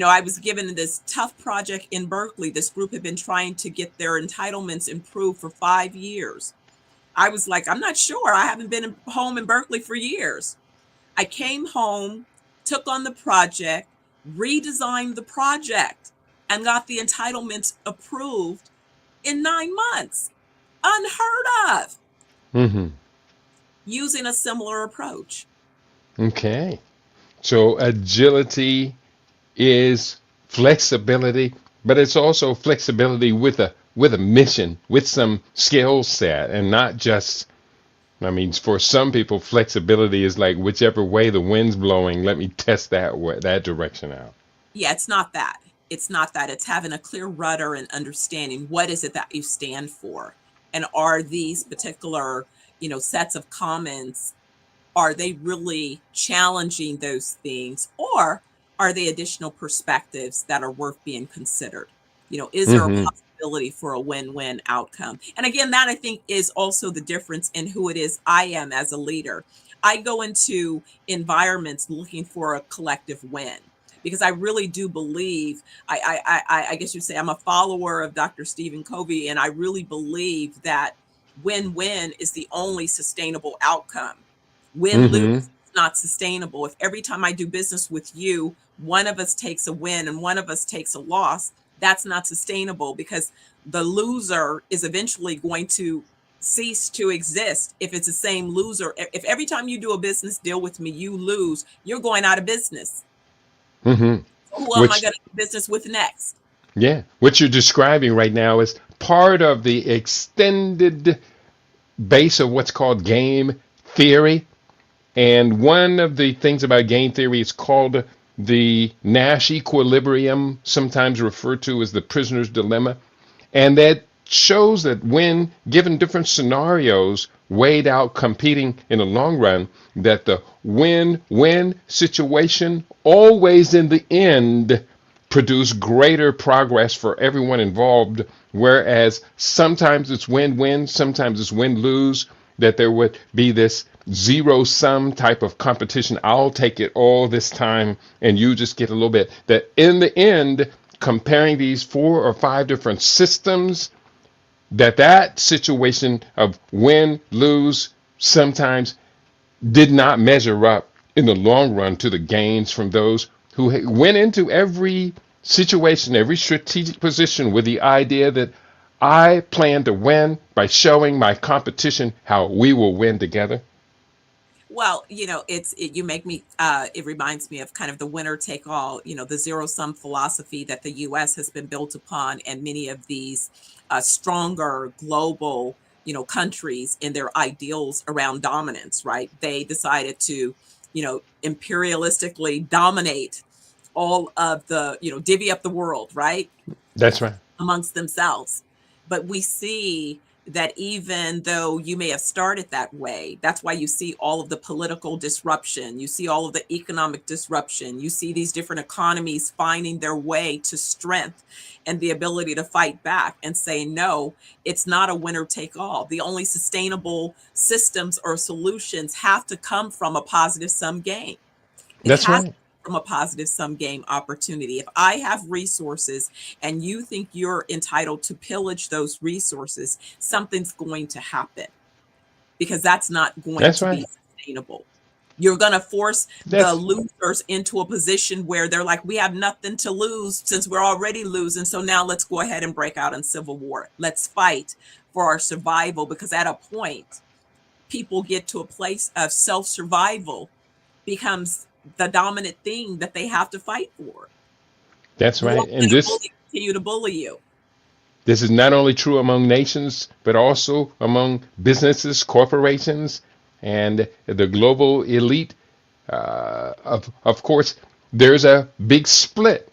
I was given this tough project in Berkeley. This group had been trying to get their entitlements improved for 5 years. I was like, I'm not sure. I haven't been home in Berkeley for years. I came home, took on the project, redesigned the project, and got the entitlements approved in 9 months. Unheard of, Hmm. using a similar approach. Okay. So agility is flexibility, but it's also flexibility with a mission, with some skill set, and not just. I mean, for some people, flexibility is like whichever way the wind's blowing. Let me test that direction out. Yeah, it's not that. It's not that. It's having a clear rudder and understanding what is it that you stand for, and are these particular, sets of comments, are they really challenging those things, or are they additional perspectives that are worth being considered? Is there a Hmm. possibility for a win-win outcome? And again, that I think is also the difference in who it is I am as a leader. I go into environments looking for a collective win, because I really do believe, I guess you'd say I'm a follower of Dr. Stephen Covey, and I really believe that win-win is the only sustainable outcome. Win-lose Hmm. is not sustainable. If every time I do business with you, one of us takes a win and one of us takes a loss, that's not sustainable, because the loser is eventually going to cease to exist if it's the same loser. If every time you do a business deal with me, you lose, you're going out of business. Hmm. So who am I Which, going to do business with next? yeah, what you're describing right now is part of the extended base of what's called game theory. And one of the things about game theory is called the Nash equilibrium, sometimes referred to as the prisoner's dilemma. And that shows that when given different scenarios weighed out competing in the long run, that the win-win situation always in the end produce greater progress for everyone involved, whereas sometimes it's win-win, sometimes it's win-lose, that there would be this zero sum type of competition. I'll take it all this time and you just get a little bit. That in the end, comparing these 4 or 5 different systems, that situation of win, lose, sometimes did not measure up in the long run to the gains from those who went into every situation, every strategic position with the idea that I plan to win by showing my competition how we will win together. Well, you make me, it reminds me of kind of the winner take all, the zero sum philosophy that the US has been built upon, and many of these stronger global, countries in their ideals around dominance, right? They decided to, imperialistically dominate all of the, divvy up the world, right? That's right. Amongst themselves. But we see that even though you may have started that way, that's why you see all of the political disruption, you see all of the economic disruption, you see these different economies finding their way to strength and the ability to fight back and say, no, it's not a winner take all. The only sustainable systems or solutions have to come from a positive sum game. It That's has right. from a positive sum game opportunity. If I have resources and you think you're entitled to pillage those resources, something's going to happen, because that's not going That's to be right. sustainable. You're going to force the That's losers into a position where they're like, we have nothing to lose since we're already losing. So now let's go ahead and break out in civil war. Let's fight for our survival, because at a point, people get to a place of self survival becomes the dominant thing that they have to fight for. that's Who right. else And going to this bully, continue to bully you? this is not only true among nations, but also among businesses, corporations, and the global elite. Of course, there's a big split,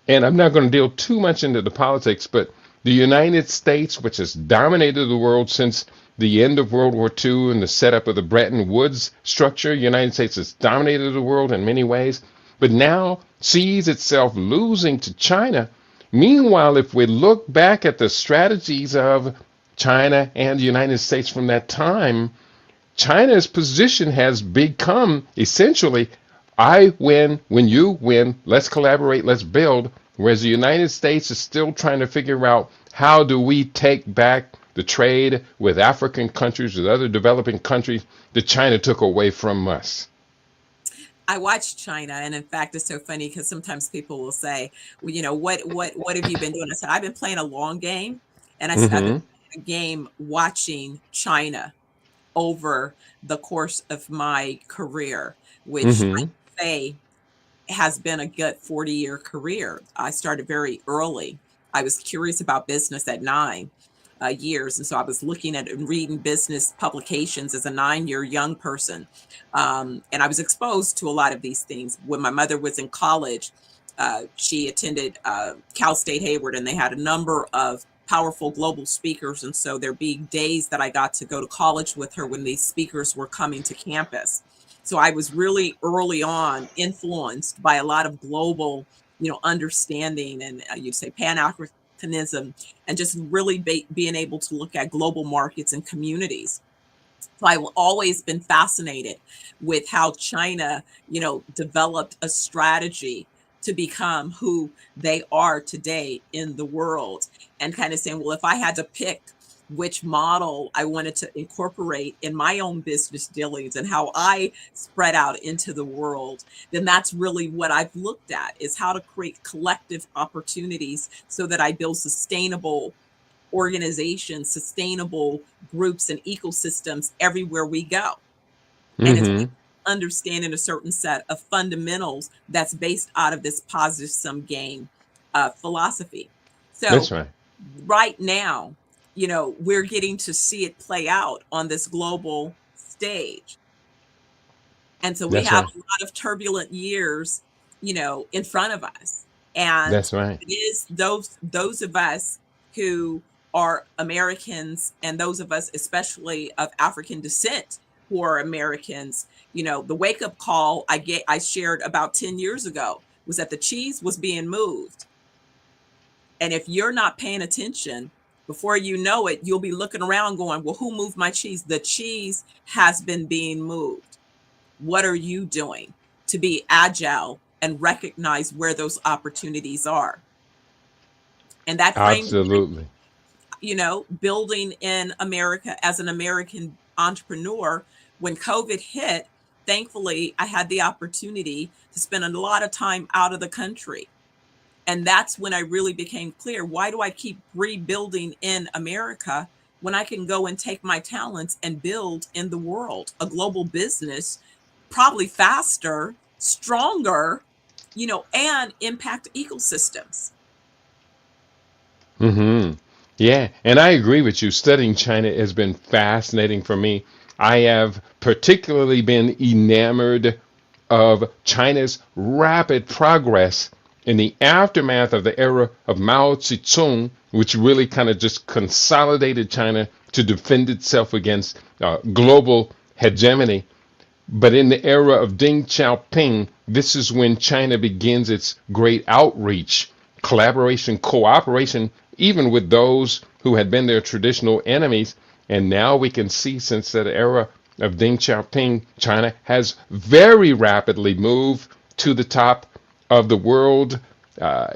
and I'm not going to deal too much into the politics, but the United States, which has dominated the world since the end of World War II and the setup of the Bretton Woods structure, United States has dominated the world in many ways, but now sees itself losing to China. Meanwhile, if we look back at the strategies of China and the United States from that time, China's position has become essentially I win when you win, let's collaborate, let's build. Whereas the United States is still trying to figure out how do we take back the trade with African countries, with other developing countries that China took away from us. I watch China, and in fact, it's so funny because sometimes people will say, well, what have you been doing? I said, I've been playing a long game, and I said, I've been Mm-hmm. playing a game watching China over the course of my career, which I Mm-hmm. say has been a good 40-year career. I started very early. I was curious about business at 9 years. And so I was looking at and reading business publications as a 9-year young person. And I was exposed to a lot of these things. When my mother was in college, she attended Cal State Hayward, and they had a number of powerful global speakers. And so there'd be days that I got to go to college with her when these speakers were coming to campus. So I was really early on influenced by a lot of global, understanding, and you'd say Pan-Africanism, and just really being able to look at global markets and communities. So I've always been fascinated with how China, developed a strategy to become who they are today in the world, and kind of saying, well, if I had to pick which model I wanted to incorporate in my own business dealings and how I spread out into the world, then that's really what I've looked at, is how to create collective opportunities so that I build sustainable organizations, sustainable groups and ecosystems everywhere we go. And it's Mm-hmm. understanding a certain set of fundamentals that's based out of this positive sum game philosophy. That's So right. right now, we're getting to see it play out on this global stage. And so we That's have right. a lot of turbulent years, in front of us. And That's right. it is those of us who are Americans, and those of us especially of African descent who are Americans, the wake-up call I shared about 10 years ago was that the cheese was being moved. And if you're not paying attention, before you know it, you'll be looking around going, well, who moved my cheese? The cheese has been being moved. What are you doing to be agile and recognize where those opportunities are? And that framed, Absolutely. building in America as an American entrepreneur. When COVID hit, thankfully, I had the opportunity to spend a lot of time out of the country. And that's when I really became clear. Why do I keep rebuilding in America when I can go and take my talents and build in the world a global business, probably faster, stronger, and impact ecosystems? Mm-hmm. Yeah, and I agree with you. Studying China has been fascinating for me. I have particularly been enamored of China's rapid progress in the aftermath of the era of Mao Zedong, which really kind of just consolidated China to defend itself against global hegemony. But in the era of Deng Xiaoping, this is when China begins its great outreach, collaboration, cooperation, even with those who had been their traditional enemies. And now we can see, since that era of Deng Xiaoping, China has very rapidly moved to the top of the world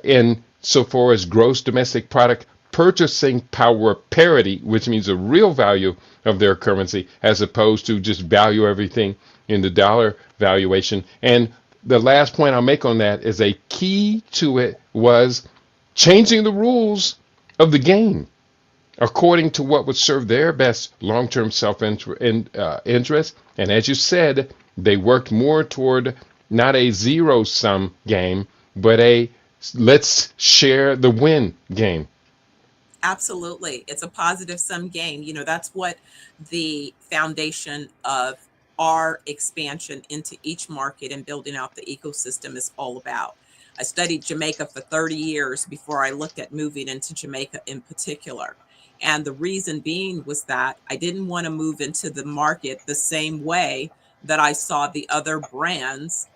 in so far as gross domestic product purchasing power parity, which means the real value of their currency as opposed to just value everything in the dollar valuation. And the last point I'll make on that is a key to it was changing the rules of the game according to what would serve their best long-term self-interest. And as you said, they worked more toward not a zero-sum game, but a let's share the win game. Absolutely. It's a positive sum game. That's what the foundation of our expansion into each market and building out the ecosystem is all about. I studied Jamaica for 30 years before I looked at moving into Jamaica in particular. And the reason being was that I didn't want to move into the market the same way that I saw the other brands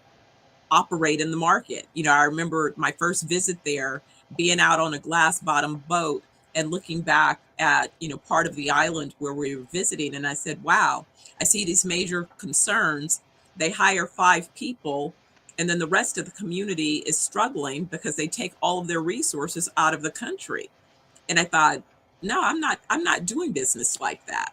operate in the market. I remember my first visit there, being out on a glass bottom boat and looking back at, part of the island where we were visiting. And I said, wow, I see these major concerns. They hire 5 people, and then the rest of the community is struggling because they take all of their resources out of the country. And I thought, No, I'm not doing business like that.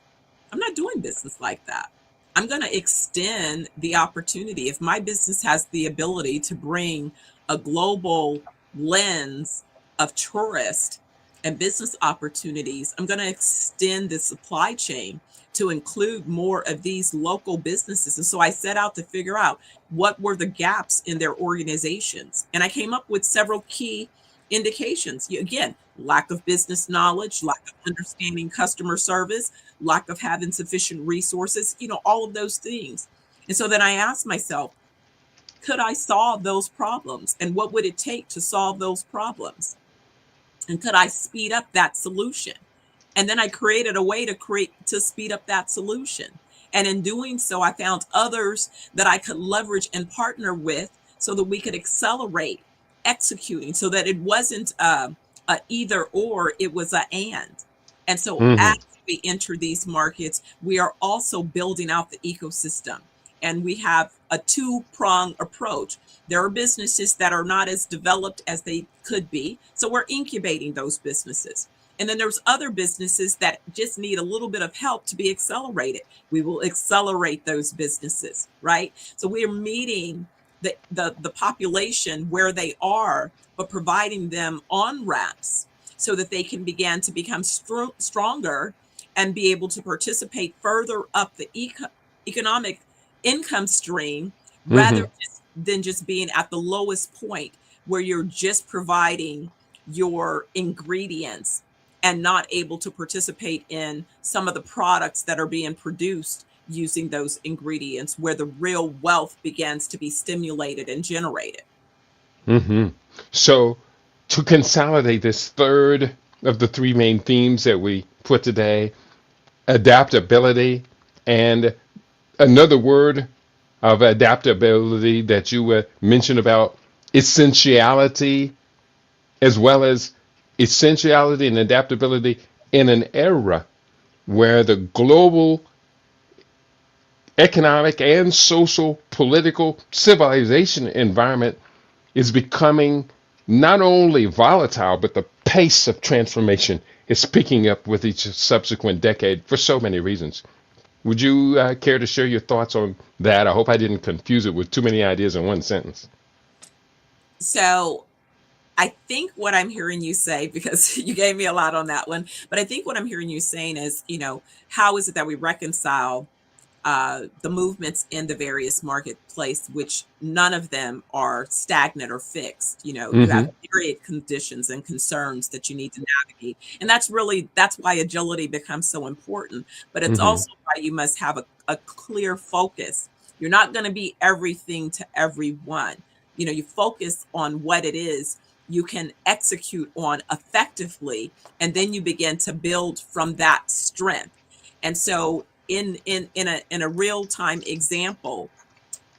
I'm not doing business like that. I'm going to extend the opportunity. If my business has the ability to bring a global lens of tourist and business opportunities, I'm going to extend the supply chain to include more of these local businesses. And so I set out to figure out what were the gaps in their organizations. And I came up with several key indications. Again, lack of business knowledge, lack of understanding customer service, lack of having sufficient resources, all of those things. And so then I asked myself, could I solve those problems? And what would it take to solve those problems? And could I speed up that solution? And then I created a way to speed up that solution. And in doing so, I found others that I could leverage and partner with so that we could accelerate executing, so that it wasn't a either or, it was a and so as Hmm. we enter these markets, we are also building out the ecosystem, and we have a two-prong approach. There are businesses that are not as developed as they could be, so we're incubating those businesses. And then there's other businesses that just need a little bit of help to be accelerated. We will accelerate those businesses, right? So we're meeting the population where they are, but providing them on ramps so that they can begin to become stronger and be able to participate further up the economic income stream, rather Hmm. than just being at the lowest point where you're just providing your ingredients and not able to participate in some of the products that are being produced using those ingredients, where the real wealth begins to be stimulated and generated. Hmm. So, to consolidate this third of the three main themes that we put today, adaptability, and another word of adaptability that you mentioned about essentiality, as well as essentiality and adaptability in an era where the global economic and social, political, civilization environment is becoming not only volatile, but the pace of transformation is picking up with each subsequent decade for so many reasons. Would you care to share your thoughts on that? I hope I didn't confuse it with too many ideas in one sentence. So I think what I'm hearing you say, because you gave me a lot on that one, but I think what I'm hearing you saying is, how is it that we reconcile the movements in the various marketplace, which none of them are stagnant or fixed. You have Mm-hmm. myriad conditions and concerns that you need to navigate. And that's why agility becomes so important. But it's Mm-hmm. also why you must have a clear focus. You're not going to be everything to everyone. You focus on what it is you can execute on effectively, and then you begin to build from that strength. And so in a real time example,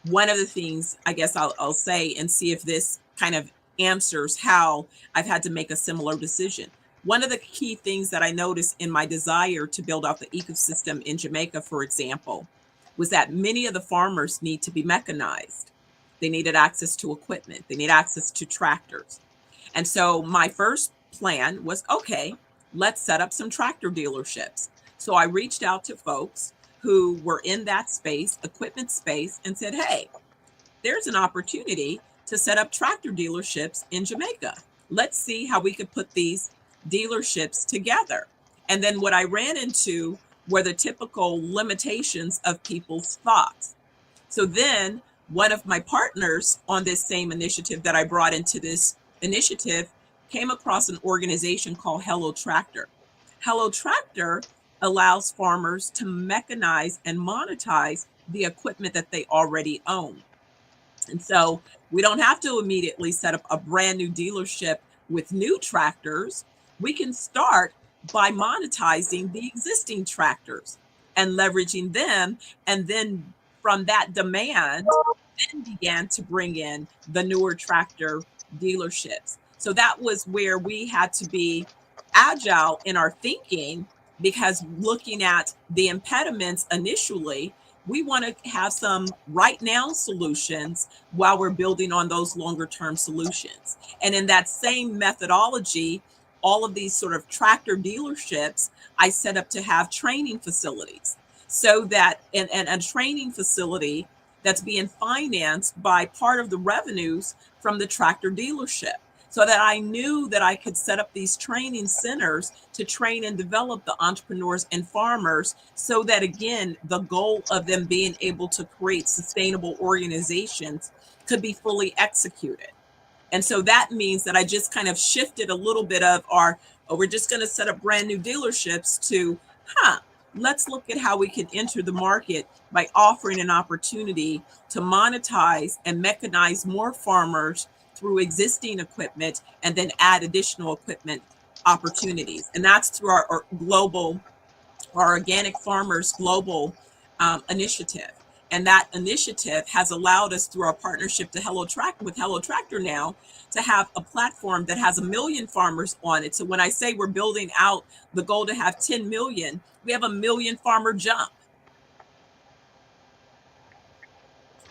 one of the things I guess I'll say, and see if this kind of answers how I've had to make a similar decision. One of the key things that I noticed in my desire to build out the ecosystem in Jamaica, for example, was that many of the farmers need to be mechanized. They needed access to equipment, they need access to tractors. And so my first plan was, okay, let's set up some tractor dealerships. So I reached out to folks who were in that space, equipment space, and said, hey, there's an opportunity to set up tractor dealerships in Jamaica. Let's see how we could put these dealerships together. And then what I ran into were the typical limitations of people's thoughts. So then one of my partners on this same initiative that I brought into this initiative came across an organization called Hello Tractor. Hello Tractor allows farmers to mechanize and monetize the equipment that they already own. And so we don't have to immediately set up a brand new dealership with new tractors. We can start by monetizing the existing tractors and leveraging them. And then from that demand, then began to bring in the newer tractor dealerships. So that was where we had to be agile in our thinking, because looking at the impediments initially, we want to have some right now solutions while we're building on those longer term solutions. And in that same methodology, all of these sort of tractor dealerships, I set up to have training facilities, so that and a training facility that's being financed by part of the revenues from the tractor dealership, so that I knew that I could set up these training centers to train and develop the entrepreneurs and farmers, so that, again, the goal of them being able to create sustainable organizations could be fully executed. And so that means that I just kind of shifted a little bit of our, oh, we're just going to set up brand new dealerships, to, let's look at how we can enter the market by offering an opportunity to monetize and mechanize more farmers through existing equipment, and then add additional equipment opportunities. And that's through our global, our Organic Farmers Global initiative. And that initiative has allowed us, through our partnership with Hello Tractor now, to have a platform that has 1 million farmers on it. So when I say we're building out the goal to have 10 million, we have 1 million farmer jump.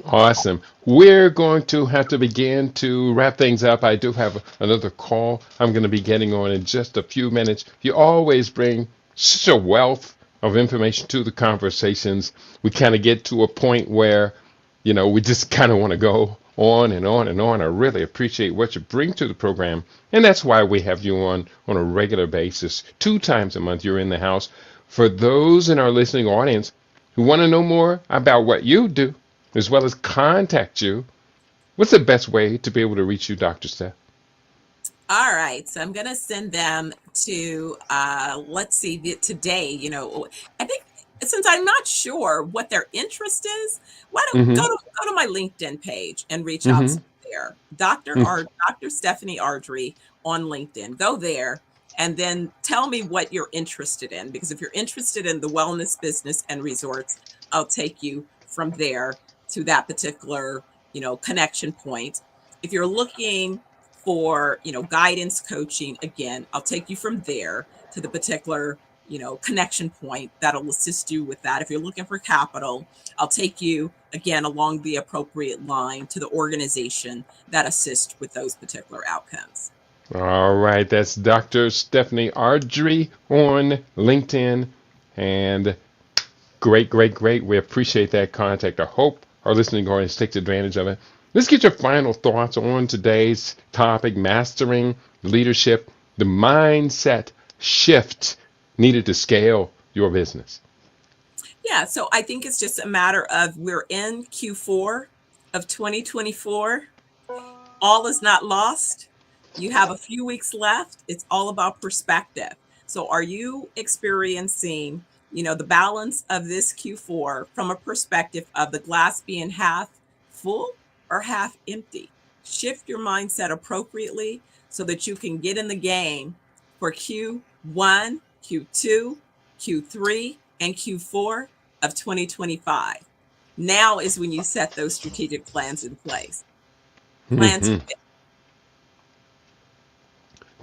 Awesome. We're going to have to begin to wrap things up. I do have another call I'm going to be getting on in just a few minutes. You always bring such a wealth of information to the conversations. We kind of get to a point where, we just kind of want to go on and on and on. I really appreciate what you bring to the program. And that's why we have you on a regular basis. 2 times a month, you're in the house. For those in our listening audience who want to know more about what you do, as well as contact you, what's the best way to be able to reach you, Dr. Steph? All right, so I'm going to send them to, let's see, today, I think, since I'm not sure what their interest is, why don't Mm-hmm. go to my LinkedIn page and reach out Mm-hmm. to me there. Dr. Stephanie Ardrey on LinkedIn. Go there and then tell me what you're interested in, because if you're interested in the wellness business and resorts, I'll take you from there to that particular, connection point. If you're looking for, guidance coaching, again, I'll take you from there to the particular, connection point that'll assist you with that. If you're looking for capital, I'll take you, again, along the appropriate line to the organization that assists with those particular outcomes. All right, that's Dr. Stephanie Ardrey on LinkedIn. And great, great, great. We appreciate that contact. I hope our listening audience takes advantage of it. Let's get your final thoughts on today's topic: mastering leadership, the mindset shift needed to scale your business. Yeah, so I think it's just a matter of, we're in Q4 of 2024. All is not lost. You have a few weeks left. It's all about perspective. So are you experiencing, the balance of this Q4 from a perspective of the glass being half full or half empty? Shift your mindset appropriately so that you can get in the game for Q1, Q2, Q3, and Q4 of 2025. Now is when you set those strategic plans in place. Plan to Mhm.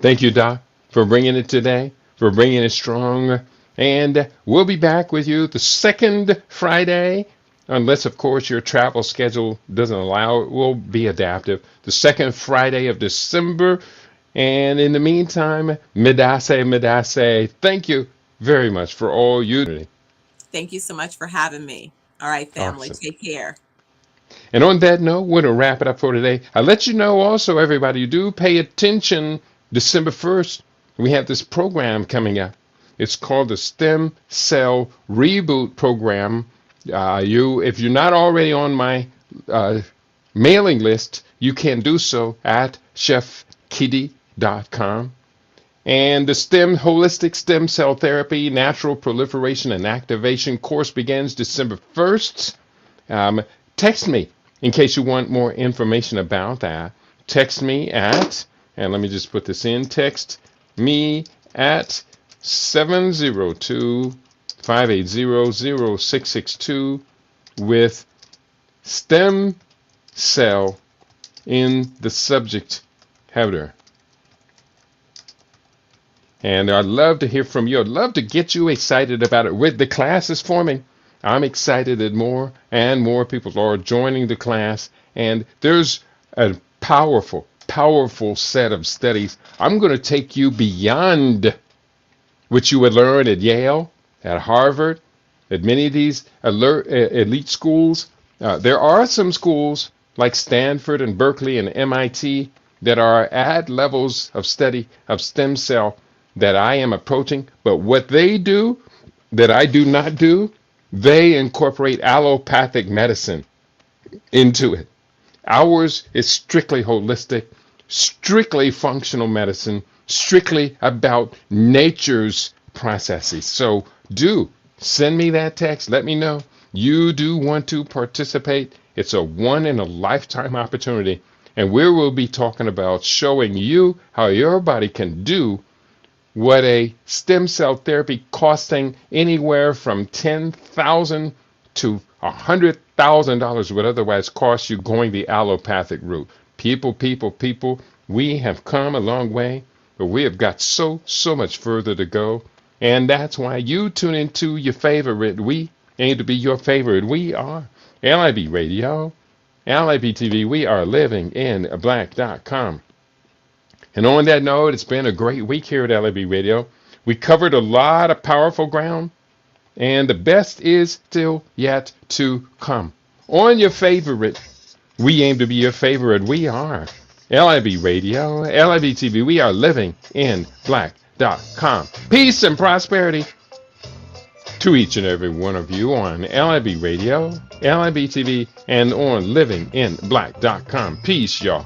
Thank you, Doc, for bringing it today, for bringing it strong. And we'll be back with you the second Friday, unless, of course, your travel schedule doesn't allow it. We'll be adaptive. The second Friday of December. And in the meantime, Midase, Midase, thank you very much for all you do. Thank you so much for having me. All right, family, Awesome. take care. And on that note, we're going to wrap it up for today. I'll let you know also, everybody, you do pay attention. December 1st, we have this program coming up. It's called the Stem Cell Reboot Program. If you're not already on my mailing list, you can do so at chefkitty.com. And the Holistic Stem Cell Therapy, Natural Proliferation and Activation course begins December 1st. Text me in case you want more information about that. Text me at, and let me just put this in, text me at 702-580-0662 with stem cell in the subject header. And I'd love to hear from you. I'd love to get you excited about it. With the class is forming, I'm excited that more and more people are joining the class. And there's a powerful powerful set of studies. I'm going to take you beyond what you would learn at Yale, at Harvard, at many of these elite schools. There are some schools like Stanford and Berkeley and MIT that are at levels of study of stem cell that I am approaching. But what they do that I do not do, they incorporate allopathic medicine into it. Ours is strictly holistic, strictly functional medicine, strictly about nature's processes. So do send me that text. Let me know you do want to participate. It's a one in a lifetime opportunity. And we will be talking about showing you how your body can do what a stem cell therapy costing anywhere from $10,000 to $100,000 would otherwise cost you going the allopathic route. People, we have come a long way, but we have got so much further to go. And that's why you tune into your favorite. We aim to be your favorite. We are LIB Radio, LIB TV. We are living in black.com. And on that note, it's been a great week here at LIB Radio. We covered a lot of powerful ground, and the best is still yet to come. On your favorite, we aim to be your favorite. We are LIB Radio, LIB TV. We are living in black.com. Peace and prosperity to each and every one of you on LIB Radio, LIB TV, and on livinginblack.com. Peace, y'all.